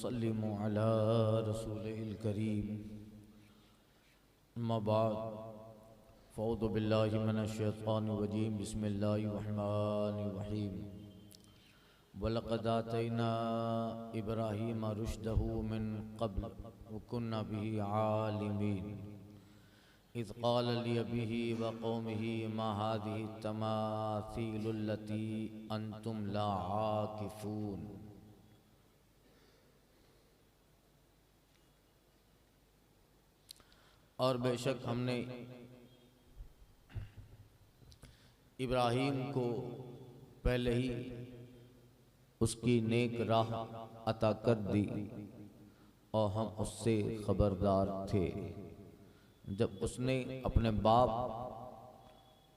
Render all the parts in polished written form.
नसल्लिमु अला रसूलिल करीम। अम्मा बाद फ़अऊज़ु बिल्लाहि मिनश शैतानिर रजीम। बिस्मिल्लाहिर रहमानिर रहीम। वलक़द आतैना इब्राहीम रुश्दहु मिन क़ब्ल व कुन्ना बिही आलिमीन। इज़ क़ाल लिअबीही व क़ौमिही मा हाज़िहि तमासीलु लती अंतुम ला आकिफ़ून। और बेशक हमने इब्राहीम को पहले ही उसकी नेक राह अता कर दी और हम उससे खबरदार थे जब उसने अपने बाप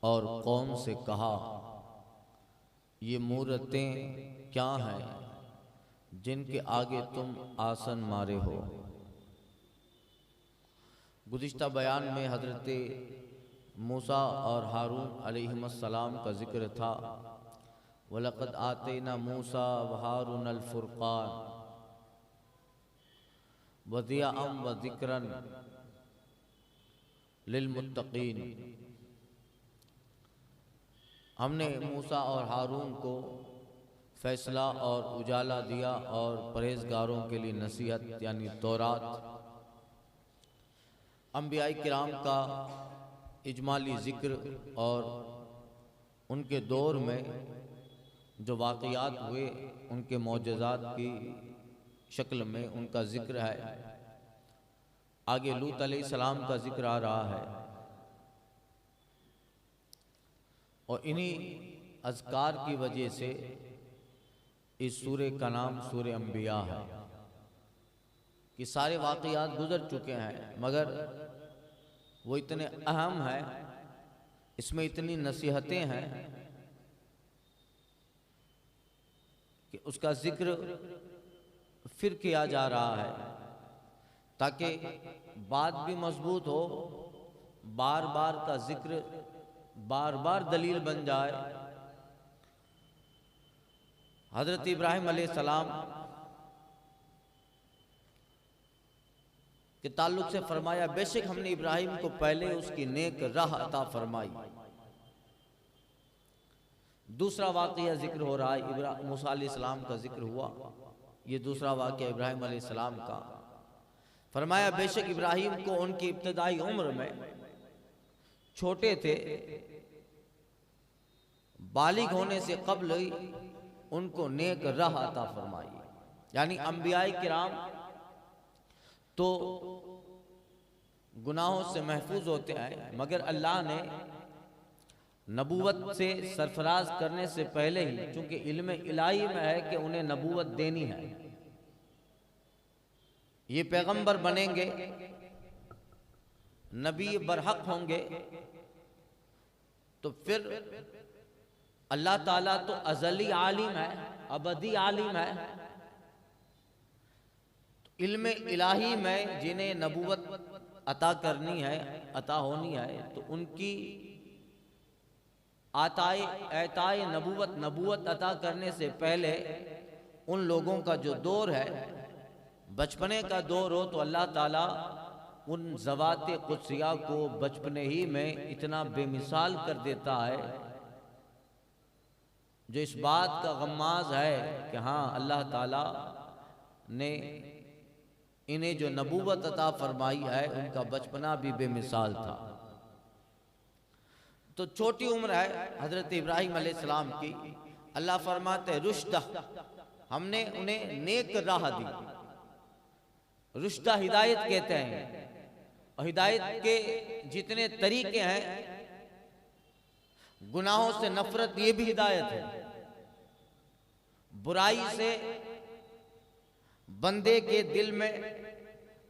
और कौम से कहा, ये मूरतें क्या हैं जिनके आगे तुम आसन मारे हो। गुज़िश्ता बयान में हज़रत मूसा और हारून अलैहिस्सलाम का जिक्र था। वलक़द आतैना मूसा व हारून अल फ़ुरक़ान व ज़ियाअम व ज़िक्रन लिल मुत्तक़ीन। हमने मूसा और हारून को फैसला और उजाला दिया और परहेज़गारों के लिए नसीहत यानी तौरात। अंबिया किराम का इजमाली ज़िक्र और उनके दौर में जो वाक़यात हुए उनके मौजज़ात की शक्ल में उनका ज़िक्र है। आगे लूत अलैहिस्सलाम का ज़िक्र आ रहा है और इन्हीं अज़कार की वजह से इस सूरे का नाम सूरे अंबिया है कि सारे वाक़यात गुज़र चुके हैं मगर वो इतने अहम हैं, इसमें इतनी नसीहतें हैं कि उसका ज़िक्र फिर किया जा रहा है ताकि बात भी मजबूत हो, बार बार का ज़िक्र बार बार दलील बन जाए। हज़रत इब्राहीम अलैहिस्सलाम के ताल्लुक से फरमाया, बेशक हमने इब्राहीम को पहले उसकी नेक राह अता फरमाई। दूसरा वाक़या जिक्र हो रहा है, मूसा अलैहिस्सलाम का जिक्र हुआ, ये दूसरा वाक़या इब्राहीम अलैहिस्सलाम का। फरमाया बेशक इब्राहीम को उनकी इब्तदाई उम्र में छोटे थे, बालिग होने से कब्ल ही उनको नेक राह अता फरमाई। यानी अंबिया किराम तो गुनाहों से महफूज होते हैं मगर अल्लाह ने नबूवत से सरफराज करने से पहले ही, चूंकि इल्म इलाही में है कि उन्हें नबूवत देनी है, ये पैगंबर बनेंगे, नबी बरहक होंगे, तो फिर अल्लाह ताला तो अज़ली आलिम है, अबदी आलिम है। इल्म इलाही में जिन्हें नबूवत अता करनी है, अता होनी है, तो उनकी आताए नबूवत अता करने से पहले उन लोगों का जो दौर है, बचपने का दौर हो, तो अल्लाह ताला उन ज़वाते कुदसिया को बचपने ही में इतना बेमिसाल कर देता है जो इस बात का गम्माज है कि हाँ अल्लाह ताला ने इन्हें जो नबूवत अता फरमाई है उनका बचपना भी बेमिसाल था। तो छोटी उम्र है हजरत इब्राहीम अलैहिस्सलाम की। अल्लाह फरमाते रुश्दा, हमने उन्हें नेक राह दी। रुश्दा हिदायत कहते हैं और हिदायत के जितने तरीके हैं, गुनाहों से नफरत ये भी हिदायत है, बुराई से बंदे के दिल में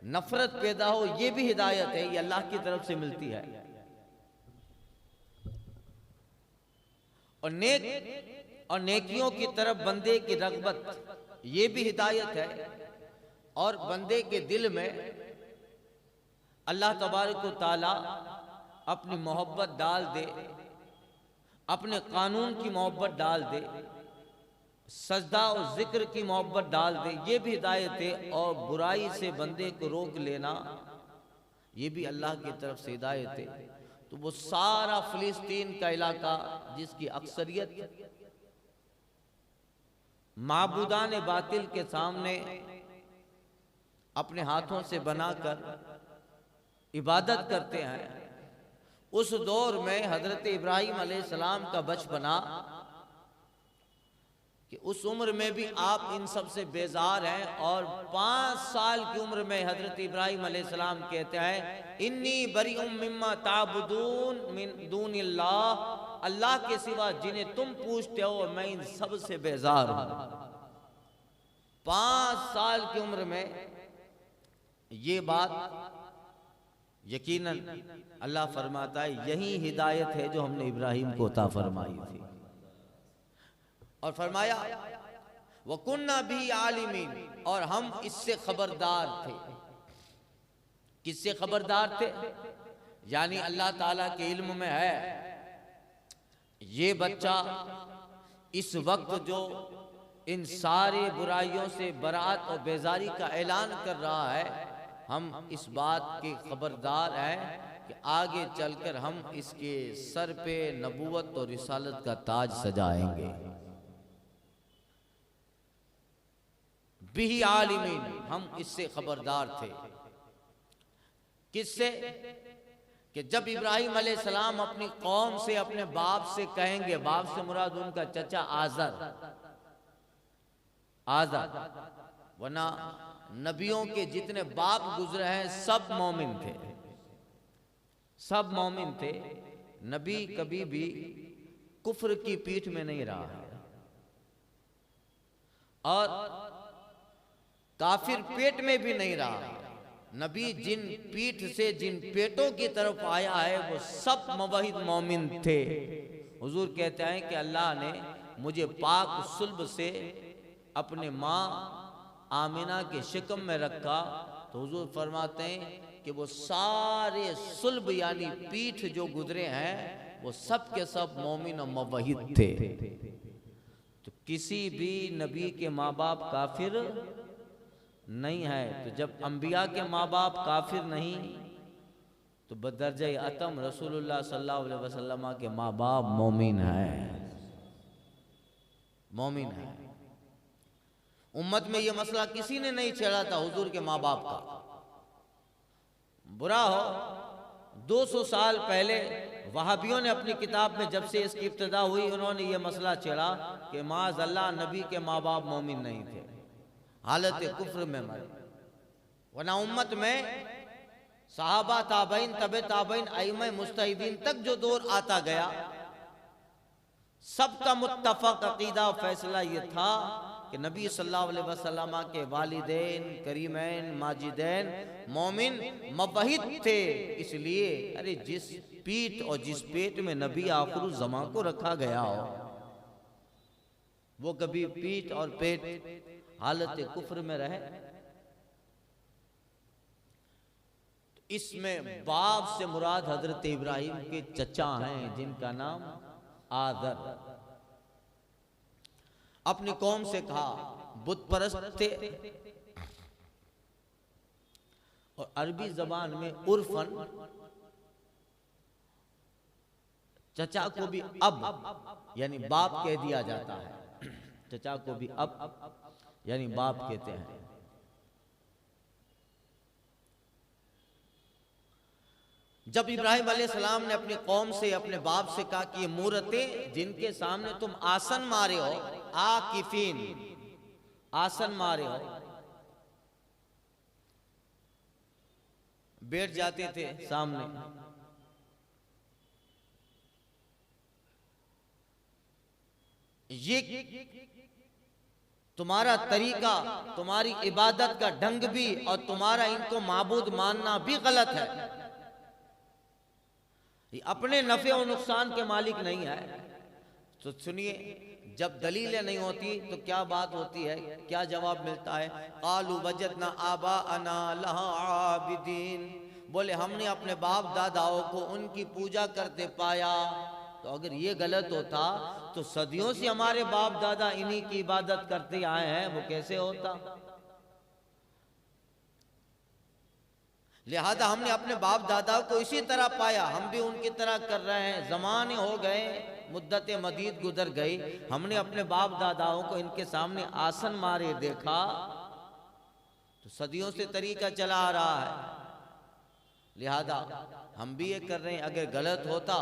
नफरत पैदा हो ये भी हिदायत है, ये अल्लाह की तरफ से मिलती है। और नेकियों की तरफ बंदे की रग़बत ये भी हिदायत है। और बंदे के दिल में अल्लाह तबारक व तआला अपनी मोहब्बत डाल दे, अपने कानून की मोहब्बत डाल दे, सजदा और जिक्र की मोहब्बत डाल दे, ये भी हिदायत है। और बुराई से बंदे को रोक लेना, ये भी अल्लाह की तरफ से हिदायत है। तो वो सारा फिलिस्तीन का इलाका जिसकी अक्सरियत माबूदान बातिल के सामने अपने हाथों से बनाकर इबादत करते हैं, उस दौर में हजरत इब्राहिम अलैहिस्सलाम का बचपना कि उस उम्र में भी आप इन सब से बेजार हैं। और 5 साल की उम्र में हजरत इब्राहिम अलैहिस्सलाम कहते हैं इन्नी बरीउम मिम्मा ताबुदून मिन दूनिल्लाह, अल्लाह के सिवा जिन्हें तुम पूछते हो मैं इन सब से बेजार हूं। 5 साल की उम्र में ये बात यकीनन अल्लाह फरमाता है यही हिदायत है जो हमने इब्राहिम को अता फरमाई थी। और फरमाया वकुन्ना भी आलिमीन, और हम इससे खबरदार थे। किससे खबरदार थे? यानी अल्लाह ताला के इल्म में है ये बच्चा इस वक्त जो इन सारी बुराइयों से बरात और बेजारी का ऐलान कर रहा है, हम इस बात के खबरदार हैं कि आगे चलकर हम इसके सर पे नबूवत और रिसालत का ताज सजाएंगे। बिही आलिमीन, हम इससे खबरदार थे। किससे? कि जब इब्राहिम अलैहिस्सलाम अपनी कौम से अपने बाप से कहेंगे, बाप से मुराद उनका चचा आज़र, वरना नबियों के जितने बाप गुजरे हैं सब मोमिन थे, सब मोमिन थे। नबी कभी भी कुफ्र की पीठ में नहीं रहा है, और काफिर पेट में भी नहीं रहा। नबी जिन पीठ से जिन पेटों की तरफ आया है वो सब मुवहिद मोमिन थे। हुजूर कहते हैं कि अल्लाह ने मुझे पाक सुल्ब से अपने माँ आमिना के शिकम में रखा, तो हुजूर फरमाते हैं कि वो सारे सुल्ब यानी पीठ जो गुजरे हैं वो सब के सब मोमिन और मुवहिद थे। तो किसी भी नबी के माँ बाप काफिर नहीं है। तो जब अंबिया के माँ बाप काफिर नहीं तो बदरजे अतम रसूलुल्लाह सल्लल्लाहु अलैहि वसल्लम के माँ बाप मोमिन हैं, मोमिन हैं। उम्मत में ये मसला किसी ने नहीं छेड़ा था हुजूर के माँ बाप का। बुरा हो 200 साल पहले वहाबियों ने अपनी किताब में जब से इसकी इब्तिदा हुई उन्होंने ये मसला छेड़ा कि माज़अल्लाह नबी के माँ बाप मोमिन नहीं थे, हालत कुफ्र में मरे। वरना उम्मत में सहाबा ताबईन तबे ताबईन अइम्मा मुज्तहिदीन तक जो दौर आता गया, सबका मुत्तफक अकीदा फैसला ये था कि नबी सल्लल्लाहु अलैहि वसल्लम के वालिदैन करीमैन माजिदैन मोमिन मुवहिद थे। इसलिए अरे जिस पीठ और जिस पेट में नबी आखिर ज़मा को रखा गया हो वो कभी पीठ और पेट हालत कुफ्र में रहे। इसमें बाप से मुराद हजरत इब्राहिम के चचा हैं जिनका नाम आज़र। अपनी कौम से कहा बुत परस्त थे, और अरबी जबान में उर्फन चचा को भी अब यानी बाप कह दिया जाता है। चचा को भी अब यानी बाप कहते हैं। जब इब्राहिम अलैहिस्सलाम ने अपनी कौम से अपने बाप से कहा कि ये मूरतें जिनके सामने तुम आसन मारे हो, आकिफीन आसन मारे हो, बैठ जाते थे सामने, ये तुम्हारा तरीका, तुम्हारी इबादत का ढंग भी और तुम्हारा इनको माबूद मानना भी गलत है। ये अपने नफे और नुकसान के मालिक नहीं है। तो सुनिए, जब दलीलें नहीं होती तो क्या बात होती है, क्या जवाब मिलता है? कालू वजदना आबा अना लहा आबिदीन, बोले हमने अपने बाप दादाओं को उनकी पूजा करते पाया। तो अगर ये गलत होता तो सदियों से हमारे बाप दादा इन्हीं की इबादत करते आए हैं, वो कैसे होता। लिहाजा हमने अपने बाप दादा को इसी तरह पाया, हम भी उनकी तरह कर रहे हैं। जमाने हो गए, मुद्दत मदीद गुजर गई, हमने अपने बाप दादाओं को इनके सामने आसन मारे देखा, तो सदियों से तरीका चला आ रहा है। लिहाजा हम भी ये कर रहे हैं। अगर गलत होता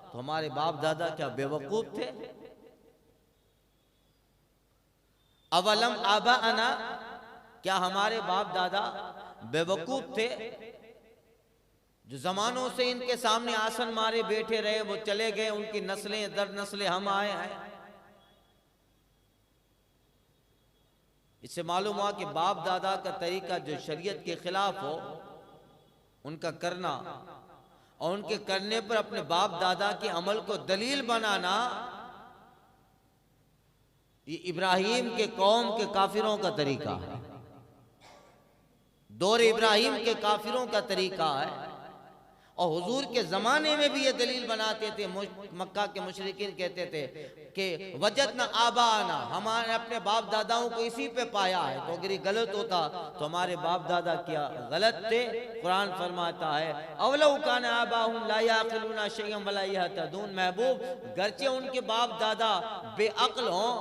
तो हमारे बाप दादा क्या बेवकूफ थे? अवलम आबाअना, क्या हमारे बाप दादा बेवकूफ थे जो जमानों से इनके सामने आसन मारे बैठे रहे, वो चले गए, उनकी नस्लें दर नस्लें हम आए हैं। इससे मालूम हुआ कि बाप दादा का तरीका जो शरीयत के खिलाफ हो उनका करना, और उनके करने पर अपने बाप दादा के अमल को दलील बनाना, ये इब्राहिम के कौम के काफिरों का तरीका है, दौर इब्राहिम के काफिरों का तरीका है। और हुजूर के ज़माने में भी ये दलील बनाते थे। मक्का के मुशरिकीन कहते थे कि वजदना आबाना, हमारे अपने बाप दादाओं को इसी पे पाया है। तो अगर ये गलत होता तो हमारे बाप दादा क्या गलत थे? कुरान फरमाता है अवलौ कान आबाहुम ला याक़िलूना शयअन वला यहतदून, महबूब गर्चे उनके बाप दादा बेअक्ल हों,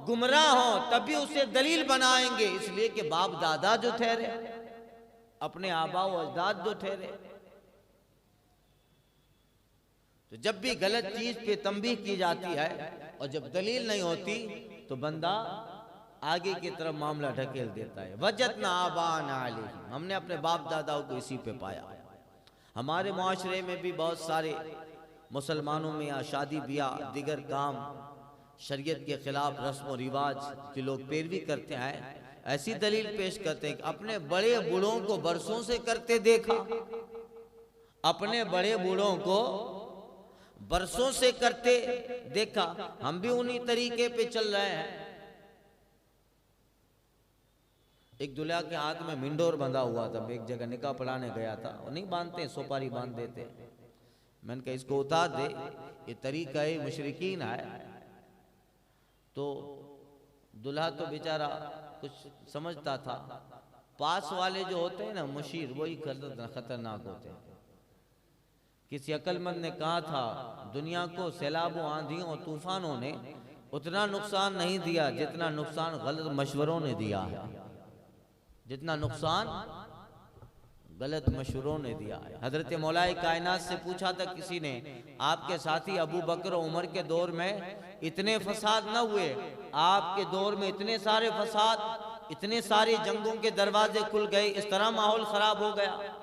गुमराह हों, तभी उसे दलील बनाएंगे, इसलिए कि बाप दादा जो ठहरे, अपने आबा व अजदाद जो ठहरे। तो जब भी गलत चीज पे तंबीह की जाती है और जब दलील नहीं होती तो बंदा आगे की तरफ मामला ढकेल देता है। वजदना आबाना अलैहि, हमने अपने बाप दादाओं को इसी पे पाया। हमारे मुआशरे में भी बहुत सारे मुसलमानों में या शादी ब्याह दिगर काम शरीयत के खिलाफ रस्म और रिवाज के लोग पैरवी करते हैं। ऐसी दलील पेश करते हैं कि अपने बड़े बूढ़ों को बरसों से करते देखा, अपने बड़े बूढ़ों को बरसों से करते देखा, हम भी उन्हीं तरीके पे चल रहे हैं। एक दुल्हा के हाथ में मिंडोर बंधा हुआ था, मैं एक जगह निकाह पढ़ाने गया था, वो नहीं बांधते, सुपारी बांध देते। मैंने कहा इसको उतार दे, ये तरीका है मुशरिकीन है। तो दुल्हा तो बेचारा कुछ समझता था, पास वाले जो होते हैं ना मुशीर, वही खतरनाक होते हैं। किसी अक्लमंद ने कहा था दुनिया को सैलाबों, आंधियों और तूफानों ने उतना नुकसान नहीं दिया जितना नुकसान गलत मशवरों ने दिया है, जितना नुकसान गलत मशवरों ने दिया है। हजरत मौलाए कायनात से पूछा था किसी ने, आपके साथी अबू बकर उमर के दौर में इतने फसाद न हुए, आपके दौर में इतने सारे फसाद, इतने सारी जंगों के दरवाजे खुल गए, इस तरह माहौल खराब हो गया।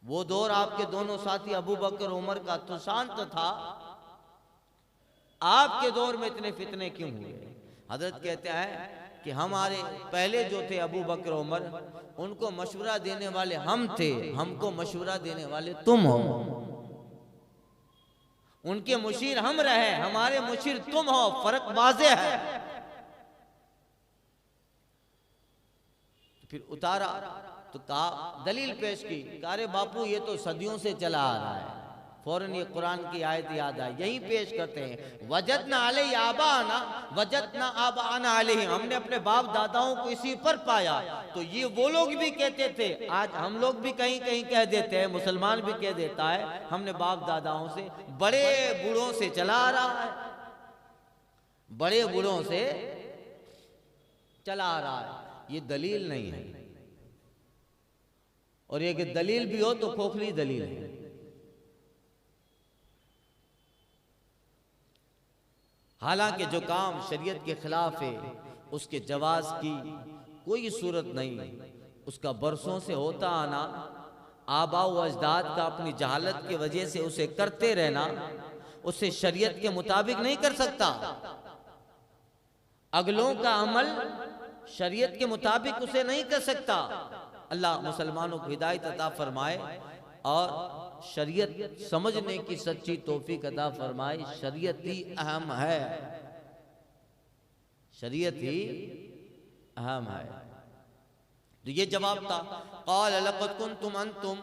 वो दौर आपके दोनों साथी अबू बकर उमर का तो शांत था, आपके दौर में इतने फितने क्यों हुए? हजरत कहते हैं कि हमारे पहले जो थे अबू बकर उमर, उनको मशवरा देने वाले हम थे, हमको मशवरा देने वाले तुम हो। उनके मुशीर हम रहे, हमारे मुशीर तुम हो, फर्क वाज़ेह है। फिर उतारा तो कहा, दलील पेश की, अरे बापू ये तो सदियों से चला आ रहा है। फौरन ये कुरान की आयत याद आई, यही पेश करते हैं वजदना अलैहि आबाना वजदना आबाना अलैहि, हमने अपने बाप दादाओं को इसी पर पाया। तो ये वो लोग भी कहते थे, आज हम लोग भी कहीं कहीं कह देते हैं, मुसलमान भी कह देता है, हमने बाप दादाओं से, बड़े बूढ़ों से चला आ रहा है, बड़े बूढ़ों से चला आ रहा है। ये दलील नहीं है, और ये कि दलील भी हो तो खोखली दलील है। हालांकि जो काम शरीयत के खिलाफ है उसके जवाज की कोई सूरत नहीं, उसका बरसों से होता आना, आबा व अजदाद का अपनी जहालत की वजह से उसे करते रहना, उसे शरीयत के मुताबिक नहीं कर सकता। अगलों का अमल शरीयत के मुताबिक उसे नहीं कर सकता। अल्लाह मुसलमानों को हिदायत अता फरमाए और शरीयत समझने की सच्ची तौफीक अता फरमाए। शरीयत ही अहम है, शरीयत ही अहम है। तो ये जवाब था, क़ाल लक़द कुन्तुम अंतुम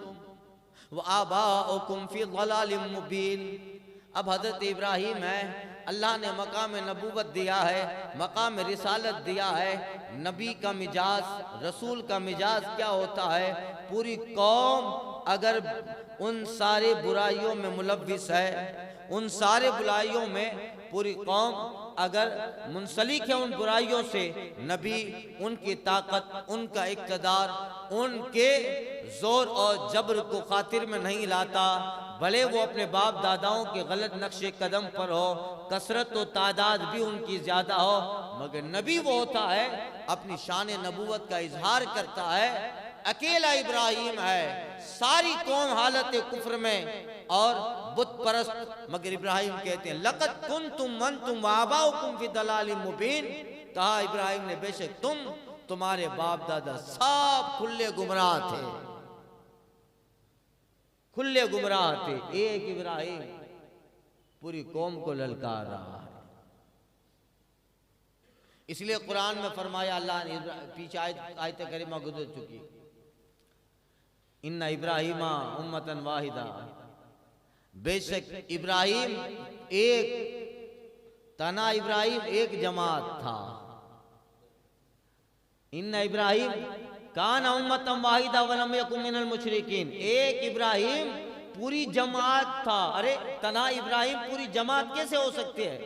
व आबाउकुम फ़ी ज़लालिम मुबीन, अब हजरत इब्राहीम है, अल्लाह ने मकाम नबूवत दिया है, मकाम रिसालत दिया है। नबी का मिजाज, रसूल का मिजाज क्या होता है? पूरी कौम अगर उन सारे बुराइयों में मुलव्विस है, उन सारे बुराइयों में पूरी कौम अगर मुंसलिक है उन बुराइयों से, नबी उनकी ताकत, उनका इक़्तिदार, उनके जोर और जबर को खातिर में नहीं लाता। भले वो अपने बाप दादाओं के गलत नक्शे कदम पर हो, कसरत और तादाद भी उनकी ज्यादा हो, मगर नबी वो होता है अपनी शान नबूवत का इजहार करता है। अकेला इब्राहीम है, सारी कौम हालत कुफ्र में और बुत परस्त, मगर इब्राहीम कहते हैं लक़द कुन्तुम अंतुम आबाउकुम फी दलालिम मुबीन। कहा इब्राहीम ने बेशक तुम, तुम्हारे बाप दादा सब खुले गुमराह थे, खुले गुमराह थे। एक इब्राहीम पूरी कौम को ललकार रहा है। इसलिए कुरान में फरमाया, अल्लाह ने पीछे आयत करीमा गुजर चुकी, इन्ना इब्राहीमा उम्मतन वाहिदा, बेशक इब्राहीम एक तना, इब्राहीम एक जमात था। इन्ना इब्राहीम कान उम्मतन वाहिदा वलम यकुन मिनल मुशरिकीन, एक इब्राहीम पूरी जमात था। अरे तना इब्राहीम पूरी जमात कैसे हो सकते हैं,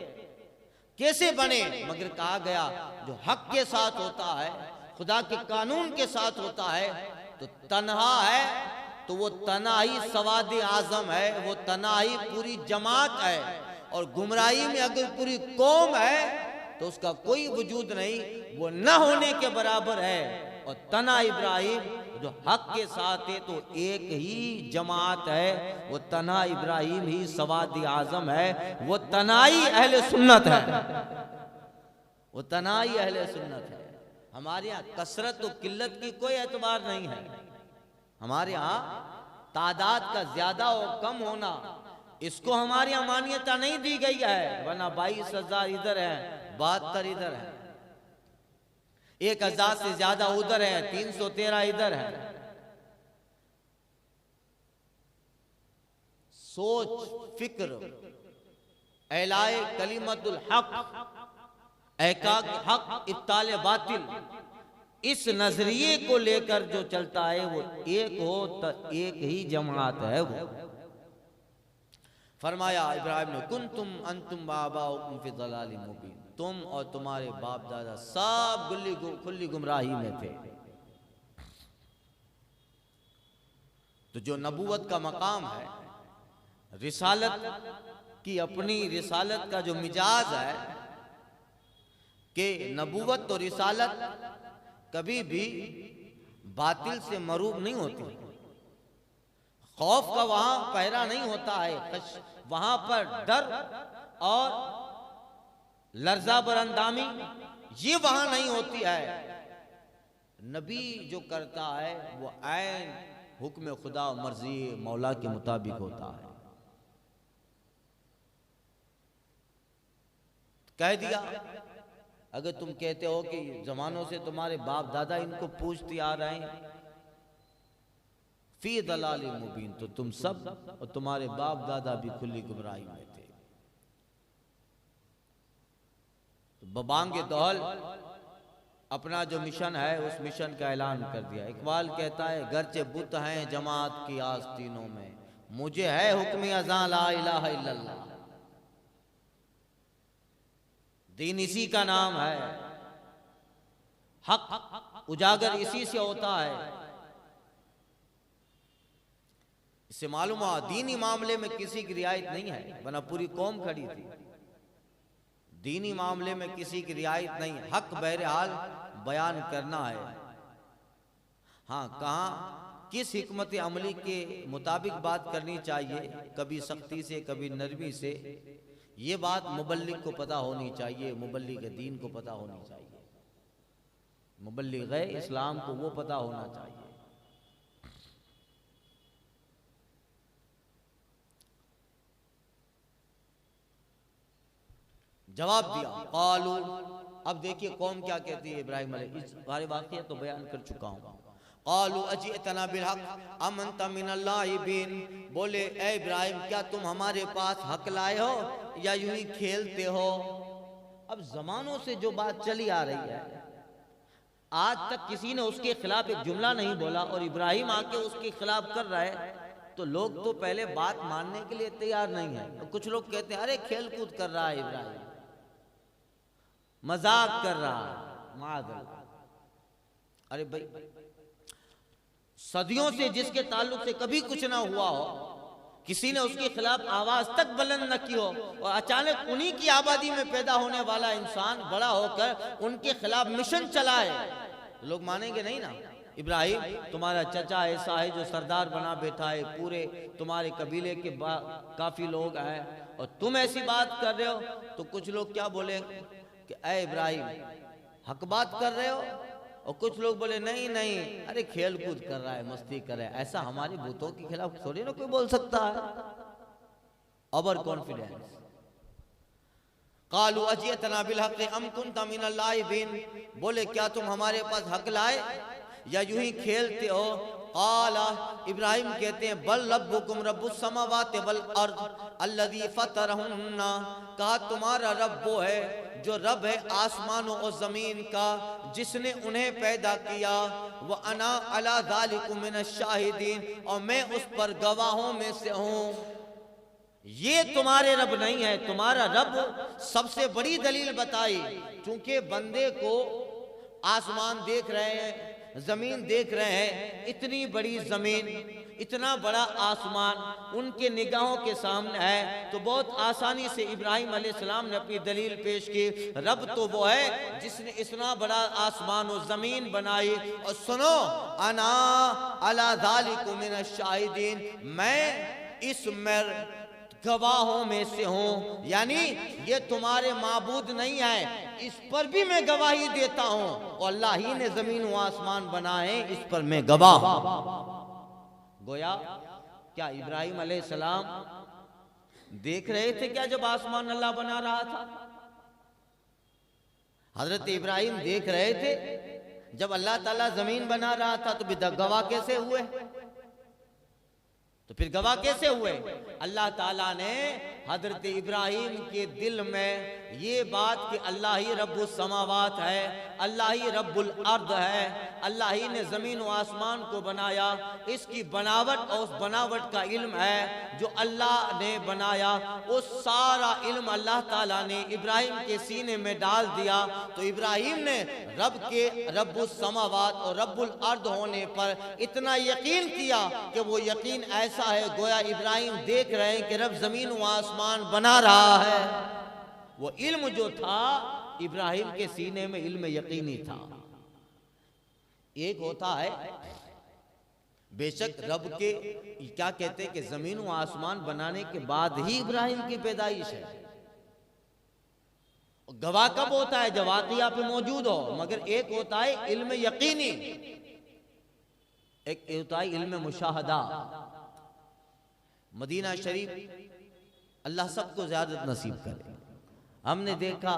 कैसे बने? मगर कहा गया जो हक के साथ होता है, खुदा के कानून के साथ होता है, तो तन्हा है तो वो तना ही सवाद आजम है, वो तना ही पूरी जमात है। और गुमराही में अगर पूरी कौम है तो उसका कोई वजूद नहीं, वो न होने के बराबर है। और तना इब्राहीम जो हक के साथ है तो एक ही जमात है, वो तना इब्राहीम ही सवाद आजम है, वो तनाई अहले सुन्नत है, वो तनाई अहले सुन्नत है। हमारे यहाँ कसरत तो किल्लत की कोई एतबार नहीं है। हमारे यहाँ तादाद का ज्यादा और कम होना, इसको हमारे यहाँ मान्यता नहीं दी गई है। वरना 22,000 इधर है, 72 इधर है, 1,000 से ज्यादा उधर है, 313 इधर है। सोच फिक्र, एलाए कलिमतुल हक, एहकाक हक, इब्ताल बातिल, इस नजरिए को लेकर जो चलता है वो एक हो तो एक ही जमात है। वो फरमाया इब्राहिम ने, कुन्तुम अंतुम बाबाउकुम फी दलालिम मुबीन, तुम और तुम्हारे बाप दादा सब खुली गुमराही में थे। तो जो नबूवत का मकाम है, रिसालत की अपनी रिसालत का जो मिजाज है कि नबूवत और रिसालत कभी भी बातिल से मरूब नहीं होती। खौफ का वहां पहरा नहीं होता है, वहां पर डर और लर्जा बरंदामी ये वहां नहीं होती है। नबी जो करता है वो ऐन हुक्म खुदा और मर्जी मौला के मुताबिक होता है। कह दिया, अगर तुम कहते हो कि जमानों से तुम्हारे बाप दादा इनको पूछते आ रहे हैं, फी दलालिम मुबीन, तो तुम सब और तुम्हारे बाप दादा भी खुली गुमराही में थे। तो बबांगे दौल अपना जो मिशन है उस मिशन का ऐलान कर दिया। इकबाल कहता है, गरचे बुत हैं जमात की आस्तीनों में, मुझे है हुक्म अज़ां ला इलाहा इल्लल्लाह। दीन इसी का नाम है, हक उजागर इसी से होता है। इससे मालूम हुआ दीनी मामले में किसी की रियायत नहीं है, वरना पूरी कौम खड़ी थी। दीनी मामले में किसी की रियायत नहीं, हक बहरहाल बयान करना है। हाँ, कहाँ किस हिकमत अमली के मुताबिक बात करनी चाहिए, कभी सख्ती से कभी नरमी से, ये बात मुबल्लिग को पता होनी चाहिए, मुबल्लिग दीन को पता होनी चाहिए, मुबल्लिग इस्लाम को वो पता होना चाहिए। जवाब दिया कालू। अब देखिए कौम क्या कहती है इब्राहिम अलैहि, इस बारे वाक़या तो बयान कर चुका हूं। क़ालू अजीतना बिलहक़ अम अंत मिनल लाइबीन, बोले ए इब्राहिम क्या तुम हमारे पास हक लाए हो या यूं ही खेलते हो। अब जमानों से जो बात चली आ रही है, आज तक किसी ने उसके खिलाफ एक जुमला नहीं बोला और इब्राहिम आके उसके खिलाफ कर रहा है, तो लोग तो पहले बात मानने के लिए तैयार नहीं है। तो कुछ लोग कहते हैं अरे खेल कूद कर रहा है इब्राहिम, मजाक कर रहा है, माज़अल्लाह। अरे भाई सदियों से जिसके ताल्लुक से कभी कुछ ना हुआ हो, किसी ने उसके खिलाफ आवाज तक बुलंद न की हो, और अचानक उन्हीं की आबादी में पैदा होने वाला इंसान बड़ा होकर उनके खिलाफ मिशन चलाए, लोग मानेंगे नहीं ना। इब्राहिम तुम्हारा चचा ऐसा है जो सरदार बना बैठा है, पूरे तुम्हारे कबीले के काफी लोग हैं और तुम ऐसी बात कर रहे हो, तो कुछ लोग क्या बोले कि ऐ इब्राहिम हक बात कर रहे हो, और कुछ लोग बोले नहीं नहीं अरे खेल कूद कर रहा है, मस्ती कर रहा है। ऐसा हमारे भूतों के खिलाफ थोड़ी ना कोई बोल सकता है। Over confidence. क़ालू अजीतना बिलहक़ अम कुन्त मिनल लाइबीन, बोले क्या तुम हमारे पास हक लाए या यूं ही खेलते हो। क़ाला इब्राहिम कहते हैं बल रब्बुकुम रब्बुस समावाति वल अर्द अल्लज़ी फ़तरहुन्ना, कहा तुम्हारा रब वो है जो रब है आसमानों और जमीन का, जिसने उन्हें पैदा किया। व अना अला ज़ालिकुम मिनश शाहिदीन, और मैं उस पर गवाहों में से हूँ। ये तुम्हारे रब नहीं है, तुम्हारा रब सबसे बड़ी दलील बताई। चूंकि बंदे को आसमान देख रहे हैं, जमीन देख रहे हैं, इतनी बड़ी जमीन इतना बड़ा आसमान उनके निगाहों के सामने है, तो बहुत आसानी से इब्राहिम अलैहिस्सलाम ने अपनी दलील पेश की। रब तो वो है जिसने इतना बड़ा आसमान और जमीन बनाई। और सुनो अना अला ज़ालिकुम मिनश शाहिदीन, मैं इसमें गवाहों में से हूं, यानी ये तुम्हारे माबूद नहीं है, इस पर भी मैं गवाही देता हूं। और अल्लाह ही ने जमीन व आसमान बनाए, इस पर मैं गवाह। गोया क्या इब्राहिम अलैहिस्सलाम देख रहे थे क्या जब आसमान अल्लाह बना रहा था? हजरत इब्राहिम देख रहे थे जब अल्लाह ताला जमीन बना रहा था, तो फिर गवाह कैसे हुए? तो फिर गवाह कैसे हुए? अल्लाह ताला ने हजरत इब्राहिम के दिल में ये बात कि अल्लाह ही रब्बुस समावात है, अल्लाह ही रब्बुल अर्द है, अल्लाह ही ने ज़मीन व आसमान को बनाया, इसकी बनावट और उस बनावट का इल्म है जो अल्लाह ने बनाया, वो सारा इल्म अल्लाह ताला ने इब्राहिम के सीने में डाल दिया। तो इब्राहिम ने रब के रब्बुस समावात और रब्बुल अर्द होने पर इतना यकीन किया कि वो यकीन ऐसा है गोया इब्राहिम देख रहे हैं कि रब जमीन व आसमान बना रहा है। वो इल्म जो था इब्राहिम के सीने में इल्म यकीनी था। एक होता है बेशक रब के क्या कहते हैं कि जमीन व आसमान बनाने के बाद ही इब्राहिम की पैदाइश है। गवाह कब होता है? जब वाक़िया पे मौजूद हो। मगर एक होता है इल्म यकीनी, एक होता है इल्म मुशाहदा। मदीना शरीफ अल्लाह सबको ज़्यादत नसीब करे। हमने देखा,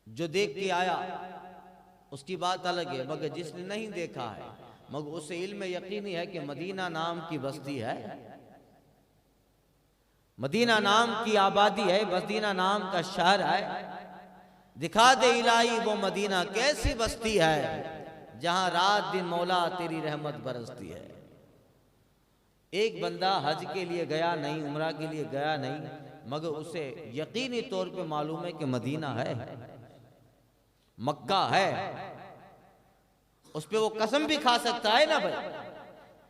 जो देख के आया उसकी बात अलग है, मगर जिसने नहीं देखा है मगर उसे इल्म यकीनी है कि मदीना नाम की बस्ती है, मदीना नाम की आबादी है, मदीना नाम का शहर है। दिखा दे इलाही वो मदीना कैसी बस्ती है जहां रात दिन मौला तेरी रहमत बरसती है। एक बंदा हज के लिए गया नहीं, उम्रा के लिए गया नहीं, मगर उसे यकीनी तौर पे मालूम है कि मदीना है, मक्का है, उस पे वो कसम भी खा सकता है ना भाई।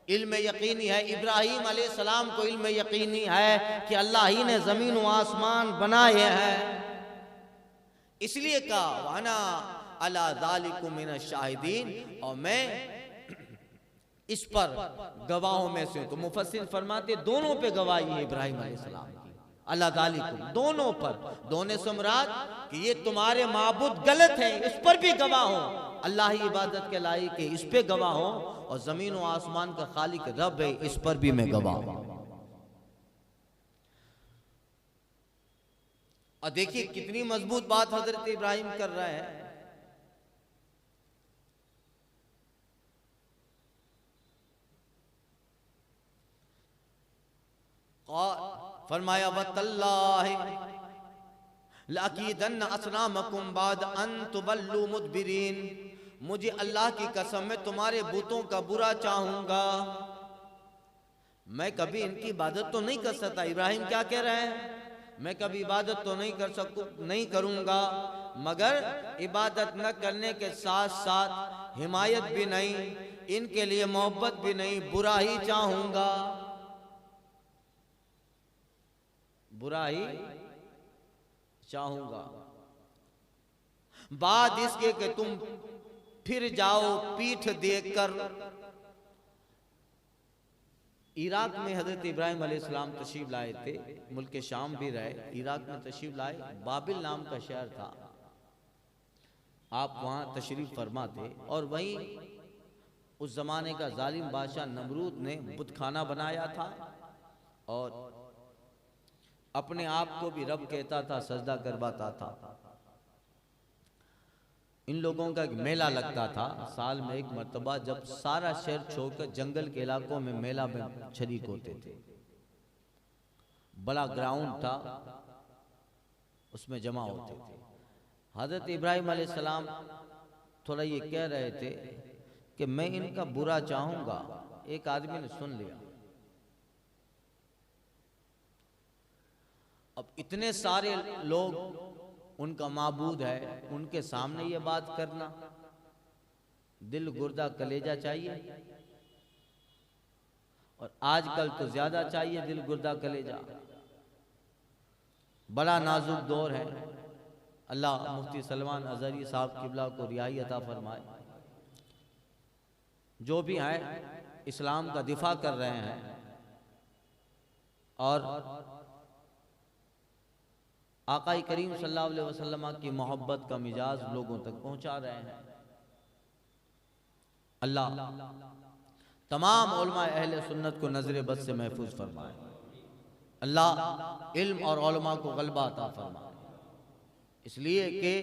इल्म यकीनी है। इब्राहिम अलैहिस्सलाम को इल्म यकीनी है कि अल्लाह ही ने जमीन व आसमान बनाए हैं, इसलिए कहा वाना अला ज़ालिकुम मिनश शाहिदीन, और मैं इस पर गवाहों में से। तो मुफस्सिर फरमाते दोनों पे गवाही है इब्राहिम अलैहिस्सलाम की, अल्लाह ज़ालिकुम दोनों पर। दोनों से मुराद कि ये तुम्हारे माबूद गलत है, इस पर भी गवाह हो, अल्लाह ही इबादत के लायक है, इस पे गवाह हो, और जमीन व आसमान का खालिक रब है, इस पर भी मैं गवाह हूं। और देखिए कितनी मजबूत बात हजरत इब्राहिम कर रहे हैं। फरमाया वतल्लाहि लाकीदन्न असनामकुम बाद अन तुवल्लू मुदबिरीन, मुझे अल्लाह की कसम में तुम्हारे बुतों का बुरा चाहूंगा, मैं कभी इनकी इबादत तो नहीं कर सकता। इब्राहिम क्या कह रहे हैं, मैं कभी इबादत तो नहीं करूंगा, मगर इबादत न करने के साथ साथ हिमायत भी नहीं, इनके लिए मोहब्बत भी नहीं, बुरा ही चाहूंगा, बुरा ही चाहूंगा। बाद इसके कि तुम फिर जाओ पीठ देखकर। इराक में हजरत इब्राहिम अलैहिस्सलाम तशरीफ लाए थे, मुल्क शाम भी रहे, इराक में तशरीफ लाए, बाबिल नाम का शहर था, आप वहां तशरीफ फरमा थे। और वहीं उस जमाने का जालिम बादशाह नमरूद ने बुतखाना बनाया था और अपने आप को भी रब कहता था, सजदा करवाता था। इन लोगों का एक मेला लगता था साल में एक मर्तबा, जब सारा शहर छोड़कर जंगल के इलाकों में मेला में शरीक होते थे। बड़ा ग्राउंड था, उसमें जमा होते थे। हजरत इब्राहिम अलैहिस्सलाम थोड़ा ये कह रहे थे कि मैं इनका बुरा चाहूंगा। एक आदमी ने सुन लिया। अब इतने सारे लोग उनका माबूद है, उनके सामने ये बात करना, दिल गुर्दा कलेजा चाहिए, और आजकल तो ज्यादा चाहिए दिल गुर्दा कलेजा। बड़ा नाजुक दौर है। अल्लाह मुफ्ती सलमान अजहरी साहब किबला को रिहाई अता फरमाए। जो भी हैं इस्लाम का दिफा कर रहे हैं और आका करीम सल्लल्लाहु अलैहि वसल्लम की मोहब्बत का मिजाज लोगों तक पहुंचा रहे हैं। अल्लाह तमाम उलमा अहले सुन्नत को नजर बद से महफूज फरमाए। अल्लाह इल्म और उलमा को गलबा अता फरमाए, इसलिए कि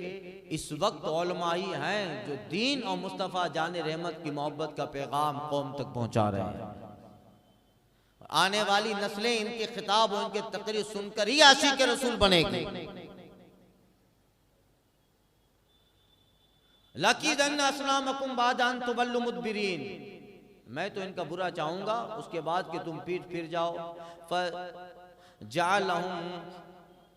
इस वक्त उलमा ही हैं जो दीन और मुस्तफ़ा जाने रहमत की मोहब्बत का पैगाम कौम तक पहुंचा रहे हैं। आने वाली नस्लें इनके खिताब और इनके तकरीर सुनकर ही आशिक रसूल बनेगी। लकीदन्न असनामकुम बाद अन तुवल्लू मुदबिरीन, मैं तो इनका बुरा चाहूंगा, उसके बाद कि तुम पीठ फिर जाओ। फजअलहुम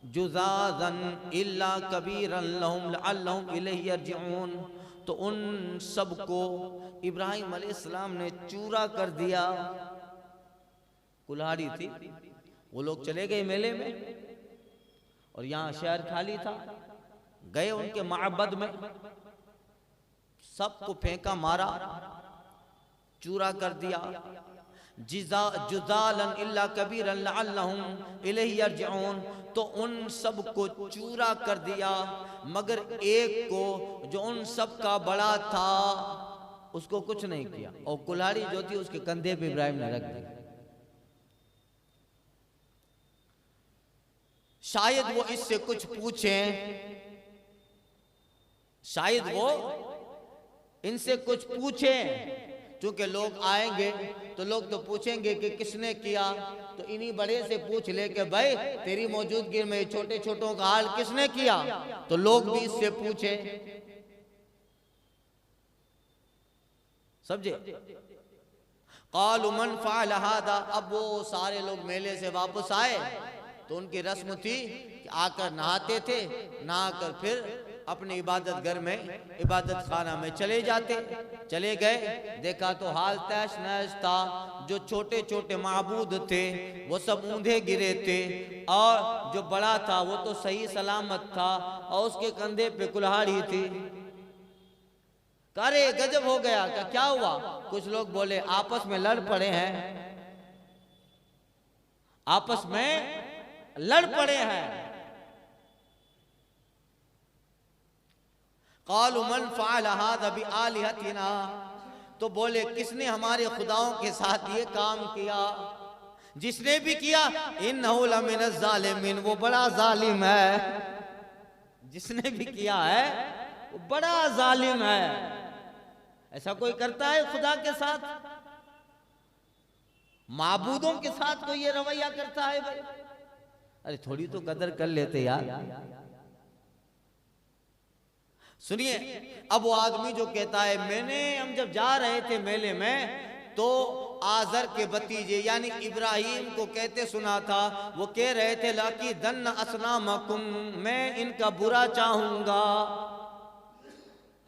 जुज़ाज़न इल्ला कबीरन लहुम लअल्लहुम इलैहि यरजिऊन, तो उन सबको इब्राहिम अलैहिस्सलाम ने चूरा कर दिया। कुल्हाड़ी थी, वो लोग चले गए मेले में और यहाँ शहर खाली था। गए उनके माबद में, सबको फेंका मारा, चूरा कर दिया। जुज़ालन इल्ला कबीरन लअल्लहुम इलैहि यरजिऊन, तो उन सब को चूरा कर दिया मगर एक को जो उन सब का बड़ा था उसको कुछ नहीं किया, और कुल्हाड़ी जो थी उसके कंधे पे इब्राहिम ने रख दी। शायद वो इससे कुछ पूछें, शायद वो इनसे कुछ पूछें, क्योंकि लोग आएंगे तो लोग तो पूछेंगे कि किसने किया, तो इन्हीं बड़े से पूछ ले कि भाई तेरी मौजूदगी में छोटे छोटों का हाल किसने किया, तो लोग भी इससे पूछे। समझे? क़ालू मन फ़अल हादा, अब वो सारे लोग मेले से वापस आए तो उनकी रस्म थी कि आकर नहाते थे, नहाकर फिर अपने इबादत घर में इबादत खाना में चले जाते। चले गए, देखा तो हाल तैश नैश था। जो छोटे छोटे माबूद थे वो सब ऊंधे गिरे थे, और जो बड़ा था वो तो सही सलामत था और उसके कंधे पे कुल्हाड़ी थी। अरे गजब हो गया, क्या हुआ? कुछ लोग बोले आपस में लड़ पड़े हैं, आपस में लड़ पड़े हैं। क़ालू मन फ़अल हाज़ा बिआलिहतिना, तो बोले किसने हमारे खुदाओं के साथ ये काम किया? जिसने भी किया इन्नहु लमिनज़ ज़ालिमीन, वो बड़ा जालिम है। जिसने भी किया है वो बड़ा जालिम है। ऐसा कोई करता है खुदा के साथ? माबूदों के साथ कोई ये रवैया करता है भाई? अरे थोड़ी तो कदर कर लेते यार। सुनिए, अब वो आदमी जो कहता है हम जब जा रहे थे मेले में तो आजर के भतीजे यानी इब्राहिम को कहते सुना था, वो कह रहे थे लाकी दन असनामकुम, मैं इनका बुरा चाहूंगा।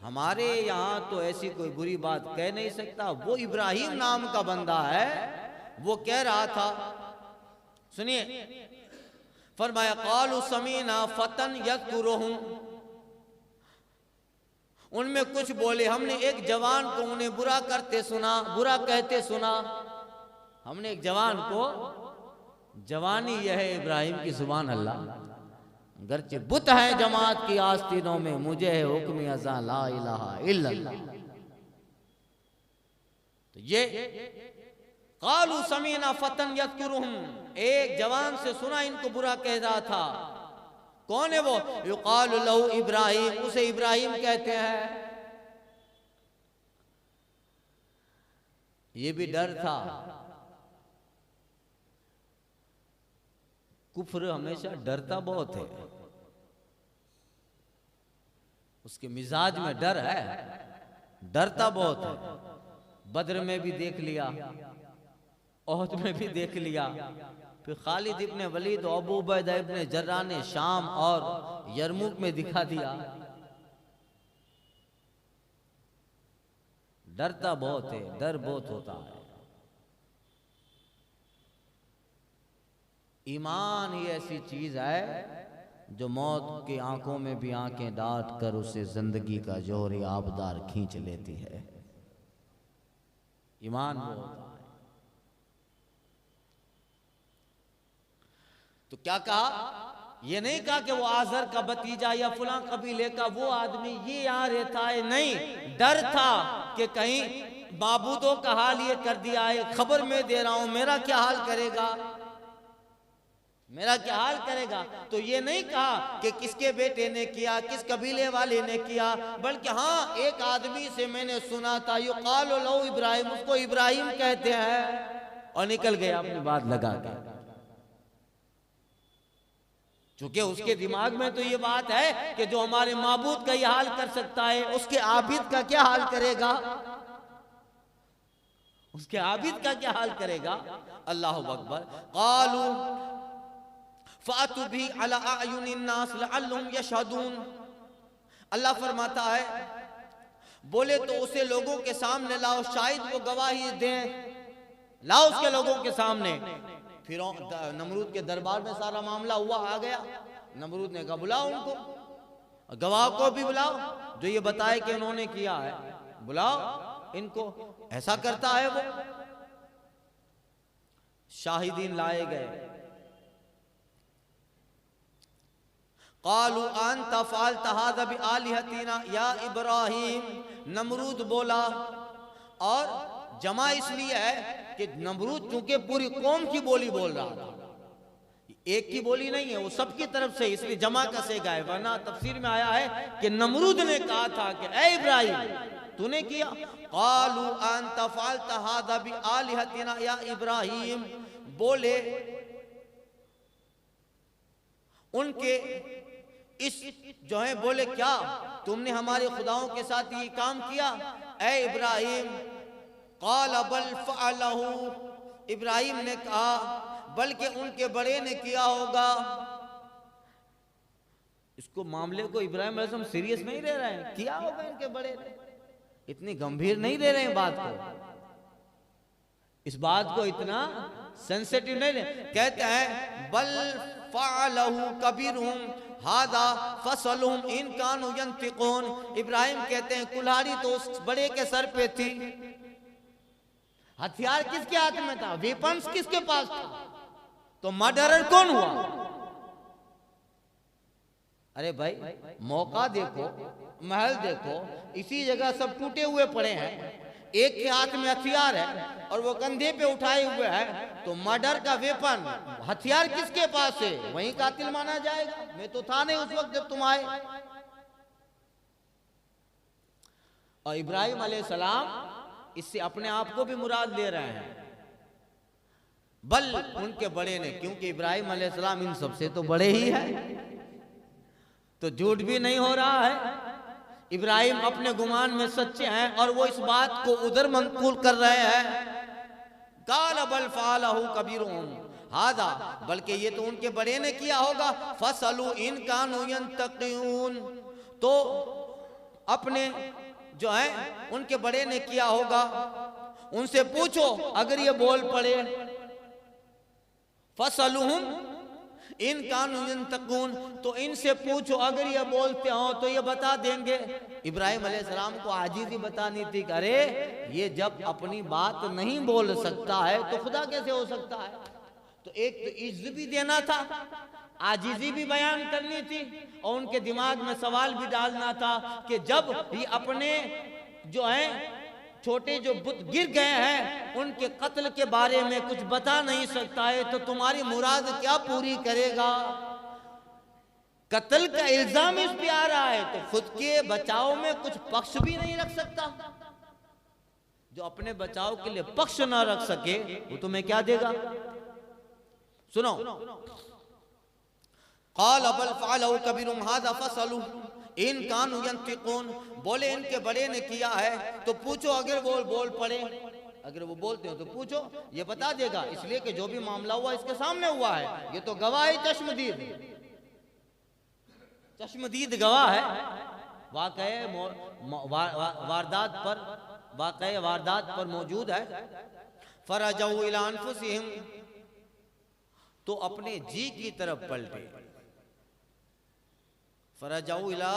हमारे यहाँ तो ऐसी कोई बुरी बात कह नहीं सकता, वो इब्राहिम नाम का बंदा है, वो कह रहा था। सुनिए, फरमाया कालू समीना फतन यज़कुरुहुम, उनमें कुछ बोले हमने एक जवान को उन्हें बुरा कहते सुना। हमने एक जवान को, जवानी यह है इब्राहिम की, सुभान अल्लाह, गरचे बुत है जमात की आस्तीनों में, मुझे है हुक्म अज़ा ला इलाहा इल्लल्लाह। तो ये कालू समीना फतन यज़कुरुहुम, एक जवान से सुना इनको बुरा कह रहा था। कौन है वो? युकालु लहू इब्राहिम, उसे इब्राहिम कहते हैं। ये भी डर था, कुफ्र हमेशा डरता बहुत है, उसके मिजाज में डर है, डरता बहुत है। बद्र में भी देख लिया, ओहद में भी देख लिया, फिर खालिद इब्ने वलीद और अबू उबैदा इब्ने जर्राह ने शाम और यरमुक में दिखा दिया। डरता बहुत है, डर बहुत होता है। ईमान ही ऐसी चीज है जो मौत की आंखों में भी आंखें डाल कर उसे जिंदगी का जोहरी आबदार खींच लेती है। ईमान वो होता है। तो क्या कहा? ये नहीं कहा कि वो आजर का भतीजा या फलां कबीले का वो आदमी ये यहाँ रहता है, नहीं, डर था कि कहीं माबूदों का हाल ये कर दिया है, खबर मैं दे रहा हूं, मेरा क्या हाल करेगा, मेरा क्या हाल करेगा। तो ये नहीं कहा कि किसके बेटे ने किया, किस कबीले वाले ने किया, बल्कि हाँ एक आदमी से मैंने सुना था, युकालु लहू इब्राहिम, उसको इब्राहिम कहते हैं, और निकल गया अपनी बात लगा के। चूंकि उसके दिमाग में तो ये बात है कि जो हमारे माबूद का ये हाल कर सकता है, उसके आबिद का क्या हाल करेगा, उसके आबिद का क्या हाल करेगा। अल्लाहु अकबर। कालू फातु भी अला अयुनिन नास लअल्लहुम यशहदून। अल्लाह फरमाता है, बोले तो उसे लोगों के सामने लाओ, शायद वो गवाही दें, लाओ उसके लोगों के सामने। फिर नमरूद के दरबार में सारा मामला हुआ, आ गया। नमरूद ने कहा बुलाओ उनको, गवाह को भी बुलाओ जो ये बताए कि उन्होंने किया है, बुलाओ इनको। ऐसा करता है वो। शाहिदीन लाए गए। कालू अंत फ़अल्त हाज़ा बिआलिहतिना या इब्राहिम, नमरूद बोला। और जमा इसलिए है कि नमरूद चूंकि पूरी कौम की बोली बोल रहा था, एक की बोली नहीं है, वो सबकी तरफ से, इसलिए जमा कसे गए। वरना तफसीर में आया है कि नमरूद ने कहा था कि ए इब्राहिम तूने किया। कालू अंत फ़अल्त हाज़ा बिआलिहतिना या इब्राहिम, बोले उनके इस जो है, बोले क्या तुमने हमारे खुदाओं के साथ ये काम किया ए इब्राहिम। काल बल फ़अलहू, इब्राहिम ने कहा बल्कि उनके बड़े ने किया होगा। इसको मामले को इब्राहिम अलैहिस्सलाम सीरियस नहीं ले रहे हैं, किया होगा इनके बड़े ने, इतनी गंभीर नहीं ले रहे हैं बात को, इस बात को इतना सेंसिटिव नहीं ले। कहते हैं बल फ़अलहू कबीरुहुम हादा फसलहुम इन कानू यंतिकून। इब्राहिम कहते हैं कुल्हाड़ी तो उस बड़े के सर पे थी, हथियार किसके हाथ में था, वेपन्स किसके पास था, तो मर्डरर कौन हुआ। अरे भाई मौका देखो, महल देखो, इसी जगह सब टूटे हुए पड़े हैं, एक के हाथ में हथियार है और वो कंधे पे उठाए हुए है, तो मर्डर का वेपन, हथियार किसके पास है, वही कातिल माना जाएगा। मैं तो था नहीं उस वक्त जब तुम आए। और इब्राहिम अलैहिस्सलाम इससे अपने आप को भी मुराद ले रहे हैं। बल उनके बड़े ने, क्योंकि इब्राहिम अलैहिस्सलाम इन सबसे तो बड़े ही है, तो झूठ भी नहीं हो रहा है। इब्राहिम अपने गुमान में सच्चे हैं और वो इस बात को उधर मंकूल कर रहे हैं। काल बल फालहु कबीरुहुम हादा, बल्कि ये तो उनके बड़े ने किया होगा। फसलू इन कानू यंतक़ून, तो अपने जो है उनके बड़े ने किया होगा, उनसे पूछो अगर ये बोल पड़े। फसलुहुम इन कानू यंतक़ून, तो इनसे पूछो अगर ये बोलते हो तो ये बता देंगे। इब्राहिम अलैहिस्सलाम को आजीज़ी बतानी थी, अरे ये जब अपनी बात नहीं बोल सकता है तो खुदा कैसे हो सकता है। तो एक तो इज्जत भी देना था, आजीज़ी भी बयान करनी थी, और उनके दिमाग में सवाल भी डालना था कि जब ये अपने जो है छोटे जो बुत गिर गए हैं उनके कत्ल के बारे में कुछ बता नहीं सकता है, तो तुम्हारी मुराद क्या पूरी करेगा। कत्ल का इल्जाम इस पे आ रहा है तो खुद के बचाव में कुछ पक्ष भी नहीं रख सकता। जो अपने बचाव के लिए पक्ष ना रख सके वो तुम्हें क्या देगा। सुनो, क़ाल बल फ़अलहु कबीरुहुम हाज़ा फ़सलू इन कानू यंतिक़ून, बोले इनके बड़े ने किया है तो पूछो अगर वो बोल पड़े, अगर वो बोलते हो तो पूछो, ये बता देगा। इसलिए कि जो भी मामला हुआ इसके सामने हुआ है, ये तो गवाह है, चश्मदीद गवाह है, वाक़ये वारदात पर मौजूद है। फ़रजऊ इला अनफुसिहिम, तो अपने जी की तरफ पलटे। फ़रजऊ इला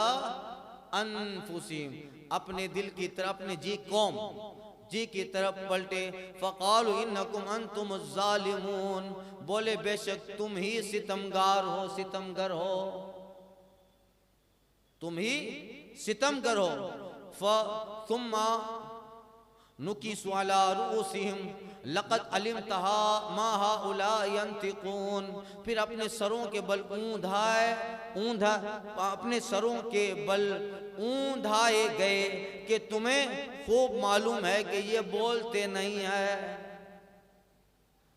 अनफुसिहिम, अपने दिल की तरफ, अपने जी की तरफ पलटे। फ़क़ालू इन्नकुम अंतुमुज़ ज़ालिमून, बोले बेशक तुम ही सितमगार हो, सितमगर हो, तुम ही सितमगर हो। फ़ुम्मा नुकिसू अला रुऊसिहिम लक़द अलिमतहा मा हाउला यंतिक़ून, फिर अपने सरों के बल अपने सरों के बल ऊंधाए गए कि तुम्हें खूब मालूम है कि ये बोलते नहीं है।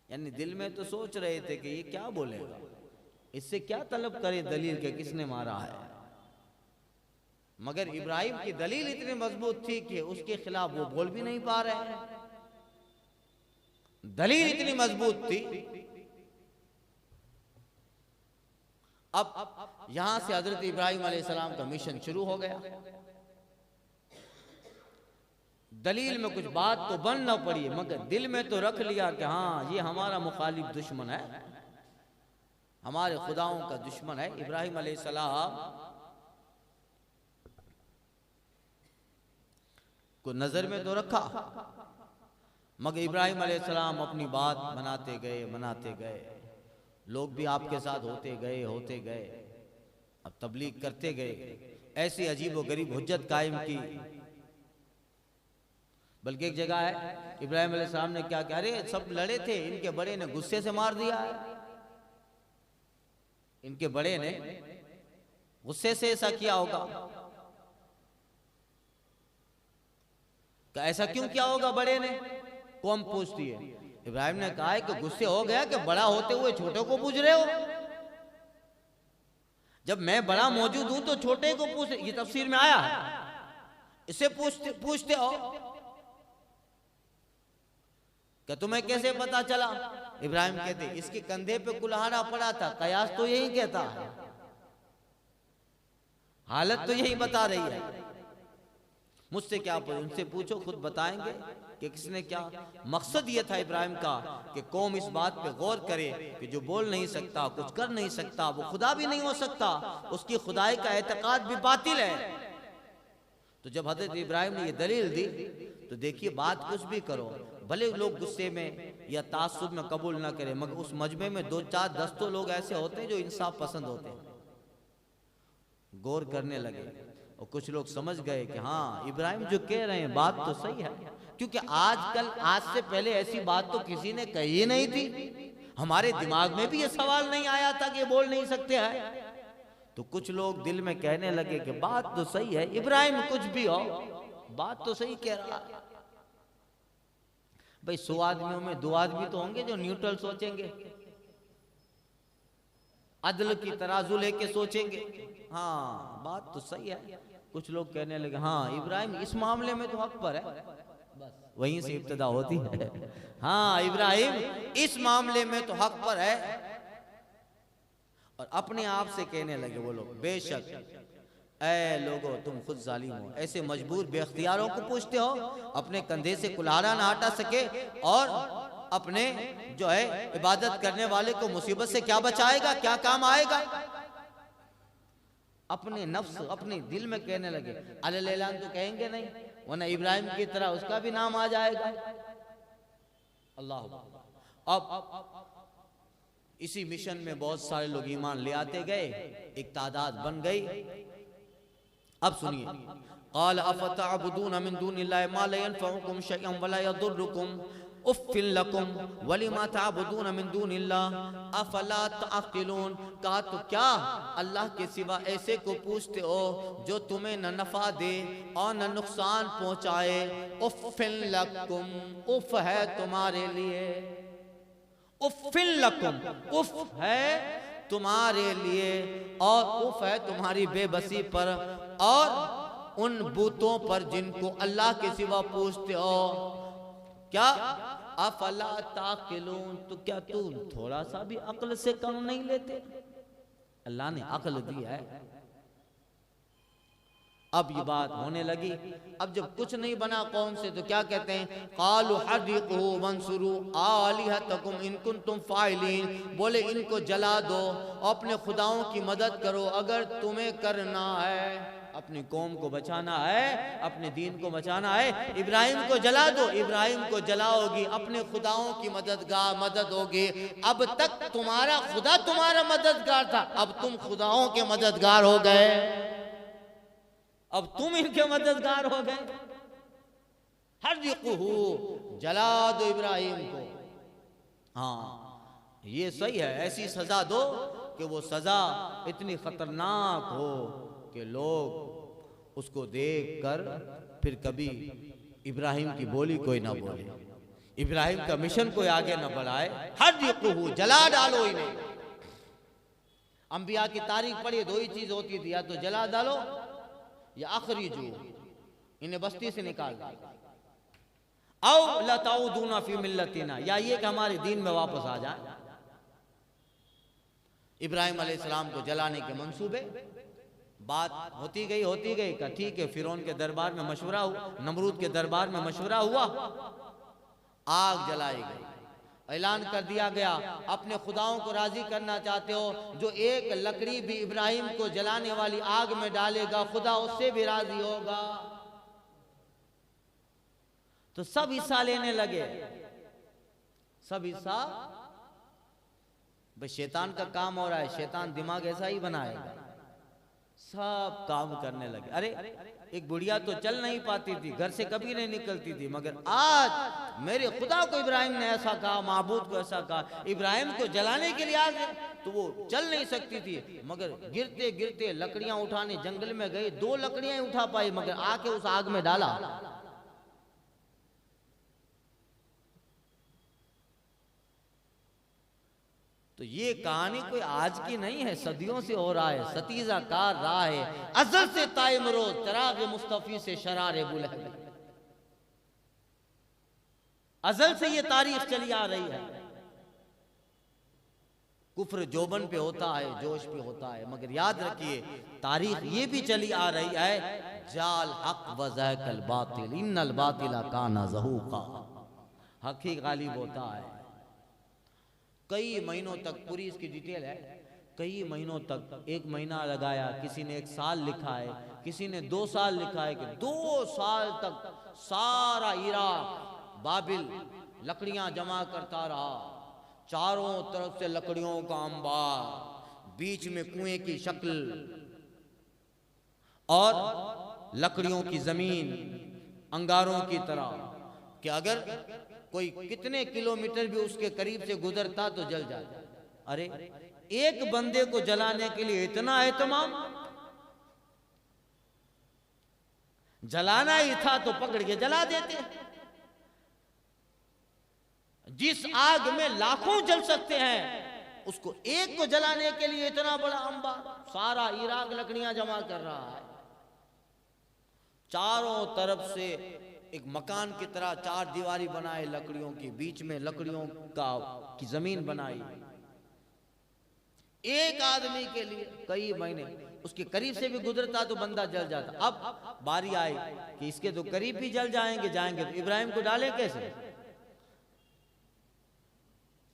यानी दिल में तो सोच रहे थे कि ये क्या बोलेगा, इससे क्या तलब करे दलील के किसने मारा है, मगर इब्राहिम की दलील इतनी मजबूत थी कि उसके खिलाफ वो बोल भी नहीं पा रहे हैं। दलील इतनी मजबूत थी। अब यहां से हजरत इब्राहिम अलैहिस्सलाम का मिशन शुरू हो गया। दलील में कुछ बात तो बन न पड़ी, मगर दिल में तो रख लिया कि हाँ ये हमारा मुखालिफ दुश्मन है, हमारे खुदाओं का दुश्मन है। इब्राहिम अलैहिस्सलाम को नजर में तो रखा, मगर इब्राहिम अलैहिस्सलाम अपनी बात बनाते गए, लोग भी आपके साथ होते गए, अब तबलीग करते गए, ऐसी अजीब व गरीब हुज्जत कायम की। बल्कि एक जगह है इब्राहिम अलैहिस्सलाम ने क्या कहा, अरे सब लड़े थे, इनके बड़े ने गुस्से से मार दिया है, इनके बड़े ने गुस्से से ऐसा किया होगा। ऐसा क्यों किया होगा बड़े ने, कौम पूछती है। इब्राहिम ने कहा है कि गुस्से हो गया कि बड़ा होते हुए छोटे को पूछ रहे हो, जब मैं बड़ा मौजूद हूं तो छोटे को पूछ, ये तफसीर में आया है, इसे पूछते हो कि तुम्हें कैसे पता चला। इब्राहिम कहते इसके कंधे पे कुल्हाड़ा पड़ा था, कयास तो यही कहता है, हालत तो यही बता रही है, मुझसे क्या पूछो, उनसे पूछो, खुद बताएंगे कि किसने क्या। मकसद ये था इब्राहिम का कि कौम इस बात पे गौर करे कि जो बोल नहीं सकता, कुछ कर नहीं सकता, वो खुदा भी नहीं हो सकता, उसकी खुदाई का एतकाद भी बातिल है। तो जब हजरत इब्राहिम ने ये दलील दी तो देखिए, बात कुछ भी करो, भले लोग गुस्से में या तासुब में कबूल ना करें, मगर उस मजमे में 2-4 दस्तों लोग ऐसे होते हैं जो इंसाफ पसंद होते हैं। गौर करने लगे और कुछ लोग समझ गए कि हाँ इब्राहिम जो कह रहे हैं बात तो सही है, क्योंकि आज से पहले ऐसी बात तो किसी ने कही ही नहीं थी, हमारे दिमाग में भी ये सवाल नहीं आया था कि ये बोल नहीं सकते हैं। तो कुछ लोग दिल में कहने लगे कि बात तो सही है, इब्राहिम कुछ भी हो, बात तो सही कह रहा है। भाई 100 आदमियों में 2 आदमी तो होंगे जो न्यूट्रल सोचेंगे, अदल की तराजू लेके सोचेंगे। हाँ बात तो सही है। कुछ लोग कहने लगे हाँ इब्राहिम इस मामले में तो हक पर है, बस वहीं से इब्तिदा होती है। हाँ इब्राहिम इस मामले में तो हक पर है। और अपने आप से कहने लगे वो लोग, बेशक ऐ लोगों तुम खुद जालिम हो, ऐसे मजबूर बेख्तियारों को पूछते हो, अपने कंधे से कुल्हाड़ा ना हटा सके और अपने जो है इबादत करने वाले को मुसीबत से क्या बचाएगा, क्या काम आएगा। अपने नफ्स अपने दिल में कहने लगे, अल-ऐलान तो कहेंगे नहीं वरना इब्राहिम की तरह उसका भी नाम आ जाएगा। अल्लाह। अब इसी मिशन में बहुत सारे लोग ईमान ले आते गए, एक तादाद बन गई। अब सुनिए, क़ाल अफ़तअबुदून मिन दूनिल्लाहि मा ला यनफ़उकुम शयअन वला यदुर्रुकुम उफ़्फ़िन लकुम वलिमा तअबुदून मिन दूनिल्लाह अफ़ला तअक़िलून। कहा तो क्या अल्लाह के सिवा ऐसे को पूछते हो जो तुम्हें न नफ़ा दे और न नुकसान पहुँचाए। उफ़्फ़िन लकुम, उफ़ है तुम्हारे लिए, उफ़्फ़िन लकुम, उफ़ है तुम्हारे लिए और उफ़ है तुम्हारी बेबसी पर और उन बूतों पर जिनको अल्लाह के सिवा पूछते हो। क्या अफला ताकिलून, तो क्या तुम थोड़ा सा भी अक्ल से कम नहीं लेते? अल्लाह ने अक्ल दी है। अब ये बात होने लगी। अब जब कुछ नहीं बना कौम से तो क्या कहते हैं, क़ालू हर्रिक़ू वंसुरू आलिहतकुम इन कुंतुम फ़ाइलीन। बोले इनको जला दो और अपने खुदाओं की मदद करो अगर तुम्हें करना है, अपनी कौम को बचाना है, अपने दीन को बचाना है। इब्राहिम को जला दो, इब्राहिम को जलाओगी अपने खुदाओं की मदद होगी। अब तक तुम्हारा खुदा तुम्हारा मददगार था, अब तुम खुदाओं के मददगार हो गए, अब तुम इनके मददगार हो गए। हर्रिक़ूहू, जला दो इब्राहिम को। हाँ ये सही है, ऐसी सजा दो कि वो सजा इतनी खतरनाक हो कि लोग उसको देखकर फिर कभी इब्राहिम की बोली कोई ना बोले, इब्राहिम का मिशन कोई आगे ना बढ़ाए। हर्रिक़ूहू, जला डालो इन्हें। अंबिया की तारीख पढ़िए, दो ही चीज होती थी, या तो जला डालो या अखरिजू, इन्हें बस्ती से निकाल दो, औ लताउदूना फी मिल्लतिना, या ये कि हमारे दीन में वापस आ जाए। इब्राहिम अलैहिस्सलाम को जलाने के मंसूबे, बात होती गई का ठीक है। फिरौन के दरबार में मशवरा हुआ, नमरूद के दरबार में मशवरा हुआ, आग जलाई गई। ऐलान कर दिया गया, अपने खुदाओं को राजी करना चाहते हो, जो एक लकड़ी भी इब्राहिम को जलाने वाली आग में डालेगा खुदा उससे भी राजी होगा। तो सब हिस्सा लेने लगे, सब हिस्सा। भाई शैतान का काम हो रहा है, शैतान दिमाग ऐसा ही बनाएगा, सब काम करने लगे। अरे एक बुढ़िया तो चल नहीं पाती थी, घर से कभी नहीं निकलती थी, मगर आज मेरे खुदा को इब्राहिम ने ऐसा कहा, माबूद को ऐसा कहा, इब्राहिम को जलाने के लिए आ गए। तो वो चल नहीं सकती थी, मगर गिरते गिरते लकड़ियां उठाने जंगल में गई, 2 लकड़ियां ही उठा पाई, मगर आके उस आग में डाला। तो ये कहानी कोई आज की नहीं है, सदियों से हो रहा है, सतीजा कार रहा है, अज़ल से ताइमरो चराग मुस्तफी से शरारे बुलहब, अज़ल से ये तारीख चली आ रही है। कुफ्र जोबन पे होता है, जोश पे होता है, मगर याद रखिए तारीख ये भी चली आ रही है, जाल हक व ज़ाकल बातिल इन्नल बातिला काना ज़हूका, हक ही गालिब होता है। कई महीनों तक, पूरी इसकी डिटेल है, कई महीनों तक, 1 महीना लगाया, किसी ने 1 साल लिखा है, किसी ने 2 साल लिखा है कि 2 साल तक सारा इराक बाबिल लकड़ियां जमा करता रहा, चारों तरफ से लकड़ियों का अंबार, बीच में कुएं की शक्ल और लकड़ियों की जमीन अंगारों की तरह, कि अगर कोई कितने किलोमीटर भी उसके करीब से गुजरता तो जल जाता। अरे एक बंदे को जलाने के लिए इतना एहतमाम, जलाना ही था तो पकड़ के जला देते। जिस आग में लाखों जल सकते हैं, उसको एक को जलाने के लिए इतना बड़ा अंबार, सारा इराक लकड़ियां जमा कर रहा है। चारों तरफ से एक मकान की तरह चार दीवारी बनाए लकड़ियों की, बीच में लकड़ियों की जमीन बनाई। एक आदमी के लिए कई महीने उसके करीब से भी गुजरता तो बंदा जल जाता। अब बारी आई कि इसके तो करीब भी जल जाएंगे तो इब्राहिम को डालें कैसे?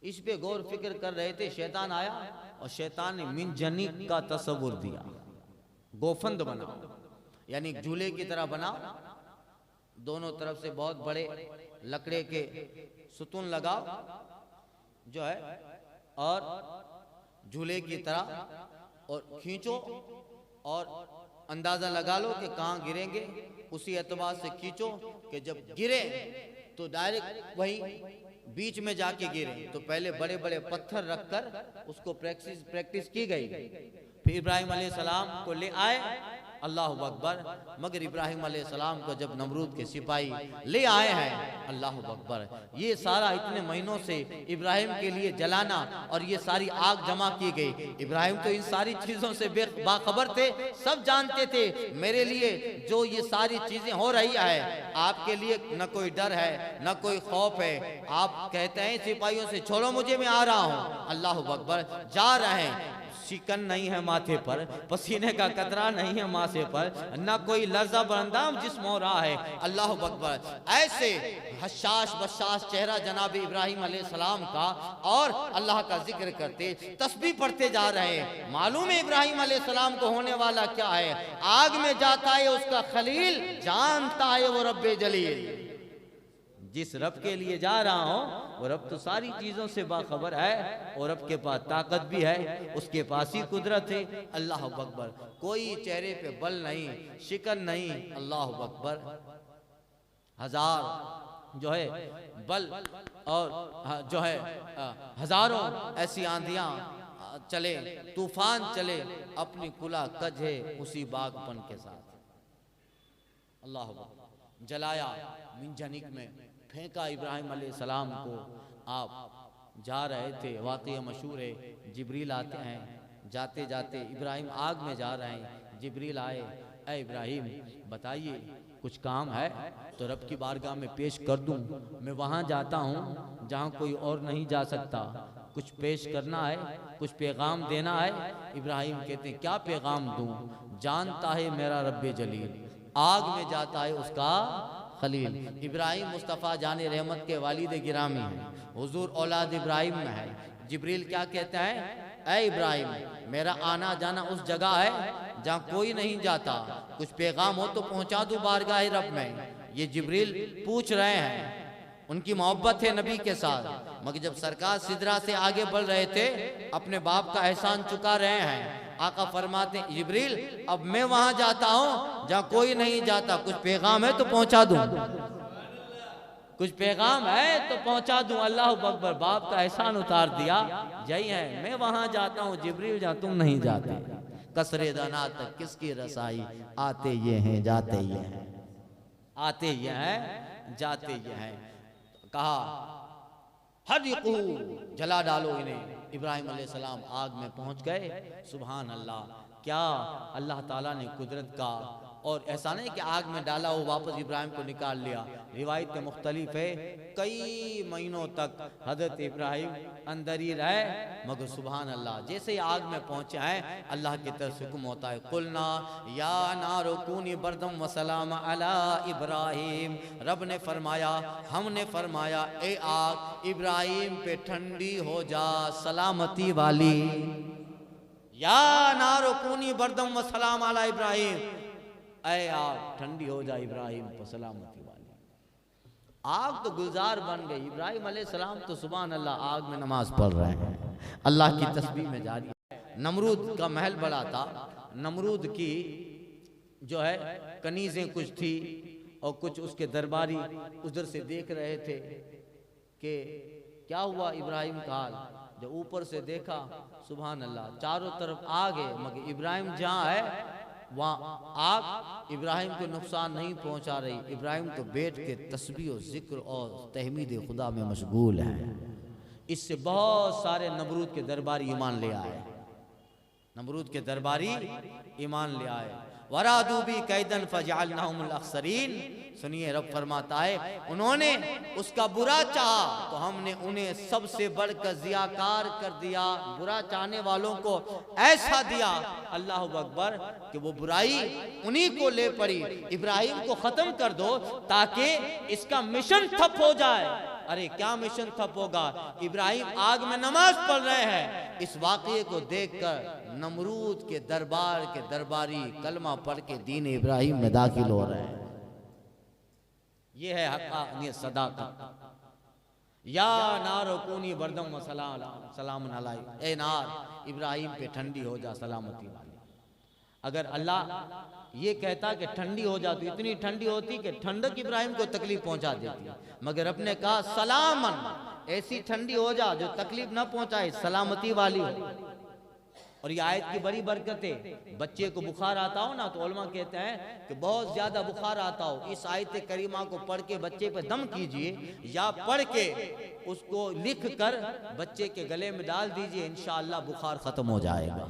इस पे गौर फिक्र कर रहे थे, शैतान आया और शैतान ने मिन जनीक का तस्वुर दिया। गोफंद बनाओ, यानी झूले की तरह बनाओ, दोनों तरफ से बहुत बड़े लकड़े के सुतून लगाओ जो है, और झूले की तरह और खींचो, और अंदाजा लगा लो कि कहाँ गिरेंगे, उसी एतबार से खींचो कि जब गिरे तो डायरेक्ट वही बीच में जाके गिरे। तो पहले बड़े बड़े पत्थर रखकर उसको प्रैक्टिस की गई। फिर इब्राहिम अलैहिस्सलाम को ले आए, अल्लाह अकबर। मगर इब्राहिम अलैहिस्सलाम को जब नमरूद के सिपाही ले आए हैं, अल्लाह अकबर, ये सारा इतने महीनों से इब्राहिम के लिए जलाना और ये सारी आग जमा की गई। इब्राहिम तो इन सारी चीजों से बाखबर थे, सब जानते थे मेरे लिए जो ये सारी चीजें हो रही है, आपके लिए न कोई डर है न कोई खौफ है। आप कहते हैं सिपाहियों से छोड़ो मुझे, मैं आ रहा हूँ। अल्लाह अकबर, जा रहे हैं, शिकन नहीं है माथे पर, पसीने का कतरा नहीं है माथे पर, न कोई लर्जा बरंदाम जिस्म हो रहा है। अल्लाह अकबर, ऐसे हशाश बशाश चेहरा जनाब इब्राहिम अलैहिस्सलाम का, और अल्लाह का जिक्र करते तस्बीह पढ़ते जा रहे हैं। मालूम है इब्राहिम अलैहिस्सलाम को होने वाला क्या है। आग में जाता है उसका खलील, जानता है वो रब्बे जलील। जिस रब के लिए जा रहा हूं वो रब तो सारी चीजों से बाखबर है, और रब के पास ताकत भी है, उसके पास ही कुदरत है। अल्लाह अकबर, कोई चेहरे पे बल नहीं, शिकन नहीं। अल्लाह अकबर, हजार जो है बल और जो है हजारों ऐसी आंधियां चले, तूफान चले, अपनी कुला कज है उसी बागपन के साथ। अल्लाह अकबर, जलाया मिन जनिक में फेंका इब्राहिम अलैहिस्सलाम को। आप जा रहे थे, वाक़या मशहूर है, जिब्रील आते हैं, जाते जाते इब्राहिम आग में जा रहे हैं, जिब्रील आए, ऐ इब्राहिम बताइए कुछ काम है तो रब की बारगाह में पेश कर दूं। मैं वहाँ जाता हूँ जहाँ कोई और नहीं जा सकता, कुछ पेश करना है, कुछ पैगाम देना है। इब्राहिम कहते हैं क्या पैगाम दूं? जानता है मेरा रब्बे जलील, आग में जाता है उसका खलील। इब्राहिम मुस्तफ़ा जाने रहमत के वालिद गिरामी हैं, हुजूर औलाद इब्राहिम में है। जिब्रील क्या कहता है, ऐ इब्राहिम मेरा आना जाना उस जगह है जहाँ कोई नहीं जाता, कुछ पैगाम हो तो पहुँचा दूँ बारगाह रब में। ये जिब्रील पूछ रहे हैं, उनकी मोहब्बत है नबी के साथ। मगर जब सरकार सिदरा से आगे बढ़ रहे थे, अपने बाप का एहसान चुका रहे हैं, आका फरमाते जिब्रील अब मैं वहां जाता हूं जहां कोई नहीं जाता, कुछ पैगाम है तो पहुंचा दूं, कुछ पैगाम है तो पहुंचा दूं। अल्लाह अकबर, बाप का एहसान उतार दिया। यही है, मैं वहां जाता हूं जिब्रील जहां तुम नहीं जाते। कसरे दाना तक किसकी रसाई, आते ये हैं जाते ये हैं, आते ये हैं जाते ये हैं। कहा हरिकू, जला डालो इन्हें। इब्राहिम अलैहिस्सलाम आग में पहुंच गए। सुभान अल्लाह, क्या अल्लाह ताला ने कुदरत का, और ऐसा नहीं कि आग में डाला वो वापस इब्राहिम को निकाल लिया। रिवायत में मुख्तलिफ है, कई महीनों तक हजरत इब्राहिम अंदर ही रहे। मगर सुभान अल्लाह, जैसे ही आग में पहुंचे हैं, अल्लाह की तरफ से हुक्म होता है, कुलना या नारो कूनी बरदम व सलाम अला इब्राहिम। रब ने फरमाया, हमने फरमाया, ए आग इब्राहिम पे ठंडी हो जा, सलामती वाली। या नारो कूनी बरदम व सलाम अला इब्राहिम, ऐ आग ठंडी हो जाए इब्राहिम पर सलामती वाली। आग तो गुलजार बन गई। इब्राहिम अलैहिस्सलाम तो सुभान अल्लाह आग में नमाज पढ़ रहे हैं, अल्लाह की तस्बीह में जारी है। नमरूद का महल बड़ा था, नमरूद की जो है कनीजें कुछ थी, और कुछ उसके दरबारी उधर से देख रहे थे कि क्या हुआ इब्राहिम का हाल। जब ऊपर से देखा, सुभान अल्लाह, चारों तरफ आग है, मगर इब्राहिम जहाँ है वहाँ आग इब्राहिम को नुकसान नहीं पहुँचा रही। इब्राहिम तो बैठ के तस्बीह और जिक्र और तहमीद खुदा में मशगूल हैं। इससे बहुत सारे नमरूद के दरबारी ईमान ले आए, नमरूद के दरबारी ईमान ले आए। वरादू भी कैदन फजअलनाहुमुल अखसरीन। सुनिए, रब फरमाता है उन्होंने उसका बुरा चाहा तो हमने उन्हें सबसे बढ़कर ज़ियाकार कर दिया। बुरा चाहने वालों को ऐसा दिया, अल्लाह अकबर, कि वो बुराई उन्हीं को ले पड़ी। इब्राहिम को खत्म कर दो ताकि इसका मिशन ठप हो जाए। अरे क्या मिशन ठप होगा? इब्राहिम आग में नमाज पढ़ रहे हैं। इस वाक़ये को देखकर नमरूद के दरबार के दरबारी कलमा पढ़ के दीन इब्राहिम में दाखिल हो रहे हैं। ये है हक़ानियत, सदाकत। या नार कूनी बरदम व सलामुन अलैहि, ए नार इब्राहिम पे ठंडी हो जा, सलामती वाली। अगर अल्लाह ये कहता कि ठंडी हो जा तो इतनी ठंडी होती कि ठंडक इब्राहिम को तकलीफ पहुंचा देती, मगर अपने कहा सलामन, ऐसी ठंडी हो जा जो तकलीफ ना पहुंचाए, सलामती वाली हो। और ये आयत की बड़ी बरकत है। बच्चे को बुखार आता हो ना तो उलमा कहते हैं कि बहुत ज्यादा बुखार आता हो, इस आयत करीमा को पढ़ के बच्चे पे दम कीजिए या पढ़ के उसको लिख कर बच्चे के गले में डाल दीजिए, इंशाअल्लाह बुखार खत्म हो जाएगा।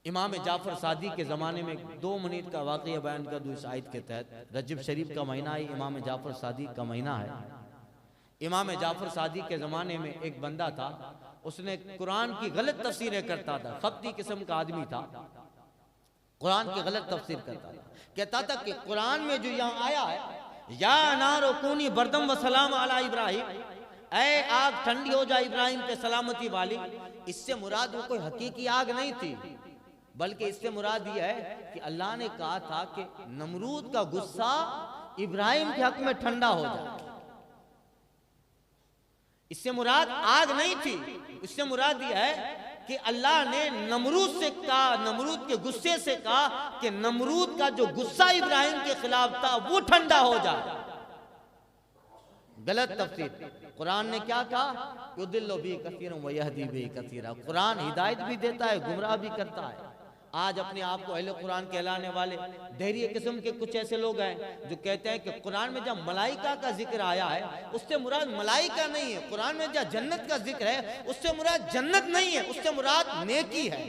इमाम जाफर सादिक के ज़माने में 2 मिनट का वाक़या बयान कर दूँ इस आयत के तहत। रजब शरीफ का महीना है, इमाम जाफर सादिक का महीना है। इमाम जाफर सादिक के ज़माने में एक बंदा था, उसने कुरान की गलत तफसीरें करता था। खप्ती किस्म का आदमी था, कुरान की गलत तफसीर करता था। कहता था कि कुरान में जो यहाँ आया है, या नारो कूनी बरदम व सलाम अला इब्राहिम, ऐ आग ठंडी हो जाए इब्राहिम पे सलामती वाली, इससे मुराद वो कोई हकीकी आग नहीं थी, बल्कि इससे मुराद यह है कि अल्लाह ने कहा था कि नमरूद का गुस्सा इब्राहिम के हक में ठंडा हो जाए। इससे मुराद आग नहीं थी, इससे मुराद यह है कि अल्लाह ने नमरूद से कहा, नमरूद के गुस्से से कहा कि नमरूद का जो गुस्सा इब्राहिम के खिलाफ था वो ठंडा हो जाए। गलत तफसीर। कुरान ने क्या कहा? युदिल्लु बिही कसीरन व यहदी बिही कसीरा। कुरान हिदायत भी देता है, गुमराह भी करता है। आज अपने आप को अहले कुरान कहलाने वाले धैर्य किस्म के कुछ ऐसे लोग हैं जो कहते हैं कि कुरान में जब मलाइका का जिक्र आया है उससे मुराद मलाइका नहीं है, कुरान में जब जन्नत का जिक्र है उससे मुराद जन्नत नहीं है, उससे मुराद नेकी है,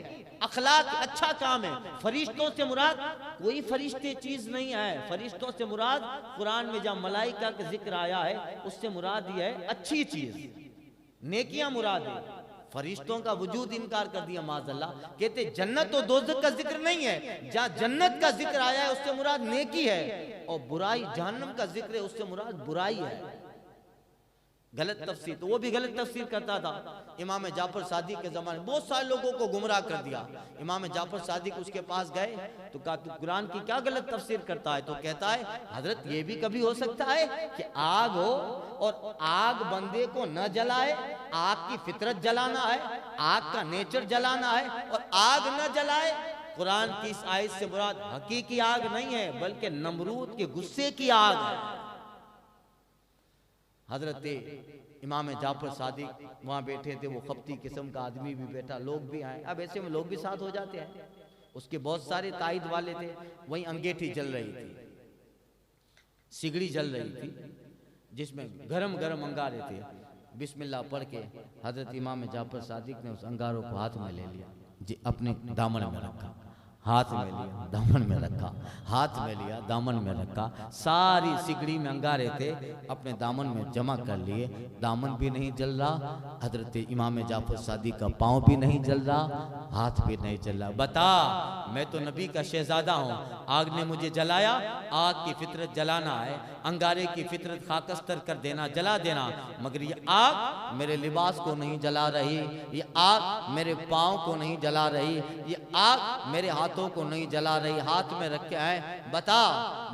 अखलाक, अच्छा काम है। फरिश्तों से मुराद कोई फरिश्ते चीज नहीं है। फरिश्तों से मुराद कुरान में जब मलाइका का जिक्र आया है उससे मुराद ये है अच्छी चीज, नेकियां मुराद है। फरिश्तों का वजूद इनकार कर दिया माज़अल्लाह। कहते जन्नत और दोज़ख का जिक्र नहीं है, जहाँ जन्नत का जिक्र आया है उससे मुराद नेकी है, और बुराई जहन्नम का जिक्र है उससे मुराद बुराई है। गलत तफसीर, तो वो भी गलत तफसीर करता था। इमाम जाफर सादिक के ज़माने बहुत सारे लोगों को गुमराह कर दिया। इमाम जाफर सादिक उसके पास गए तो कहा तू कुरान की क्या गलत तफसीर करता है? तो कहता है हजरत ये भी कभी हो सकता है कि आग हो और आग बंदे को न जलाए, आग की फितरत जलाना है, आग का नेचर जलाना है, और आग न जलाए। कुरान की इस आयत से मुराद हकीकी आग नहीं है बल्कि नमरूद के गुस्से की आग है। हजरत इमाम जाफर सादिक वहाँ बैठे थे, वो खप्ती किस्म का आदमी भी बैठा, लोग भी आए। अब ऐसे में लोग भी साथ हो जाते हैं। उसके बहुत सारे ताइद वाले थे। वहीं अंगीठी जल रही थी, सिगड़ी जल रही थी जिसमें गरम गरम अंगारे थे। बिस्मिल्लाह पढ़ के हजरत इमाम जाफर सादिक ने उस अंगारों को हाथ में ले लिया, जी अपने दामन में रखा, हाथ में लिया, दामन में रखा, हाथ में लिया, दामन में रखा। सारी सिगड़ी में अंगारे थे, अपने दामन में जमा कर लिए। दामन भी नहीं जल रहा, हजरत इमाम जाफर सादिक का पाँव भी नहीं जल रहा, हाथ भी नहीं जल रहा। बता, मैं तो नबी का शहजादा हूँ, आग ने मुझे जलाया, आग की फितरत जलाना है, अंगारे की फितरत खाकस्तर कर देना, जला देना, मगर ये आग मेरे लिबास को नहीं जला रही, ये आग मेरे पाँव को नहीं जला रही, ये आग मेरे हाथों को नहीं जला रही, हाथ में रखे हैं। बता,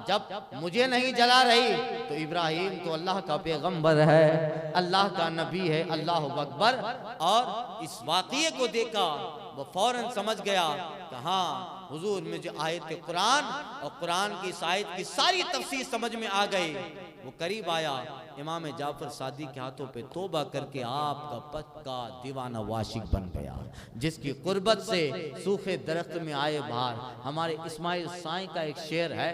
जब मुझे नहीं जला रही तो इब्राहिम तो अल्लाह का पैगंबर है, अल्लाह का नबी है, अल्लाह अकबर। और इस वाक़ये को देखा वो फौरन समझ गया कि हाँ हुजूर मुझे आयत कुरान और कुरान की इस आयत की सारी तफसीर समझ में आ गई। वो करीब आया, इमाम जाफर सादिक के हाथों पे तौबा करके आपका पक्का दीवाना वाशिक बन गया, जिसकी कुर्बत से सूखे दरख्त में आए बाहर। हमारे इस्माइल साईं का एक शेर है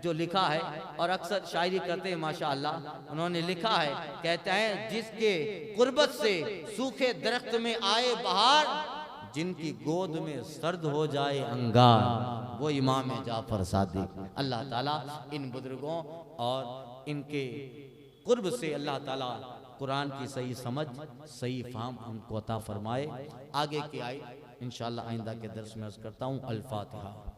जो लिखा है, और अक्सर शायरी करते हैं माशाअल्लाह, उन्होंने लिखा है, कहते हैं जिसके कुर्बत से सूखे दरख्त में आए बाहर, जिनकी गोद में सर्द हो जाए अंगार, वो इमाम जाफर सादिक। अल्लाह ताला इन बुजुर्गों और इनके कुर्ब से अल्लाह ताला कुरान की सही समझ, सही फाहम हमको अता फरमाए। आगे की आयत इंशाअल्लाह आइंदा के दर्स में अर्ज़ करता हूँ। अल फातिहा।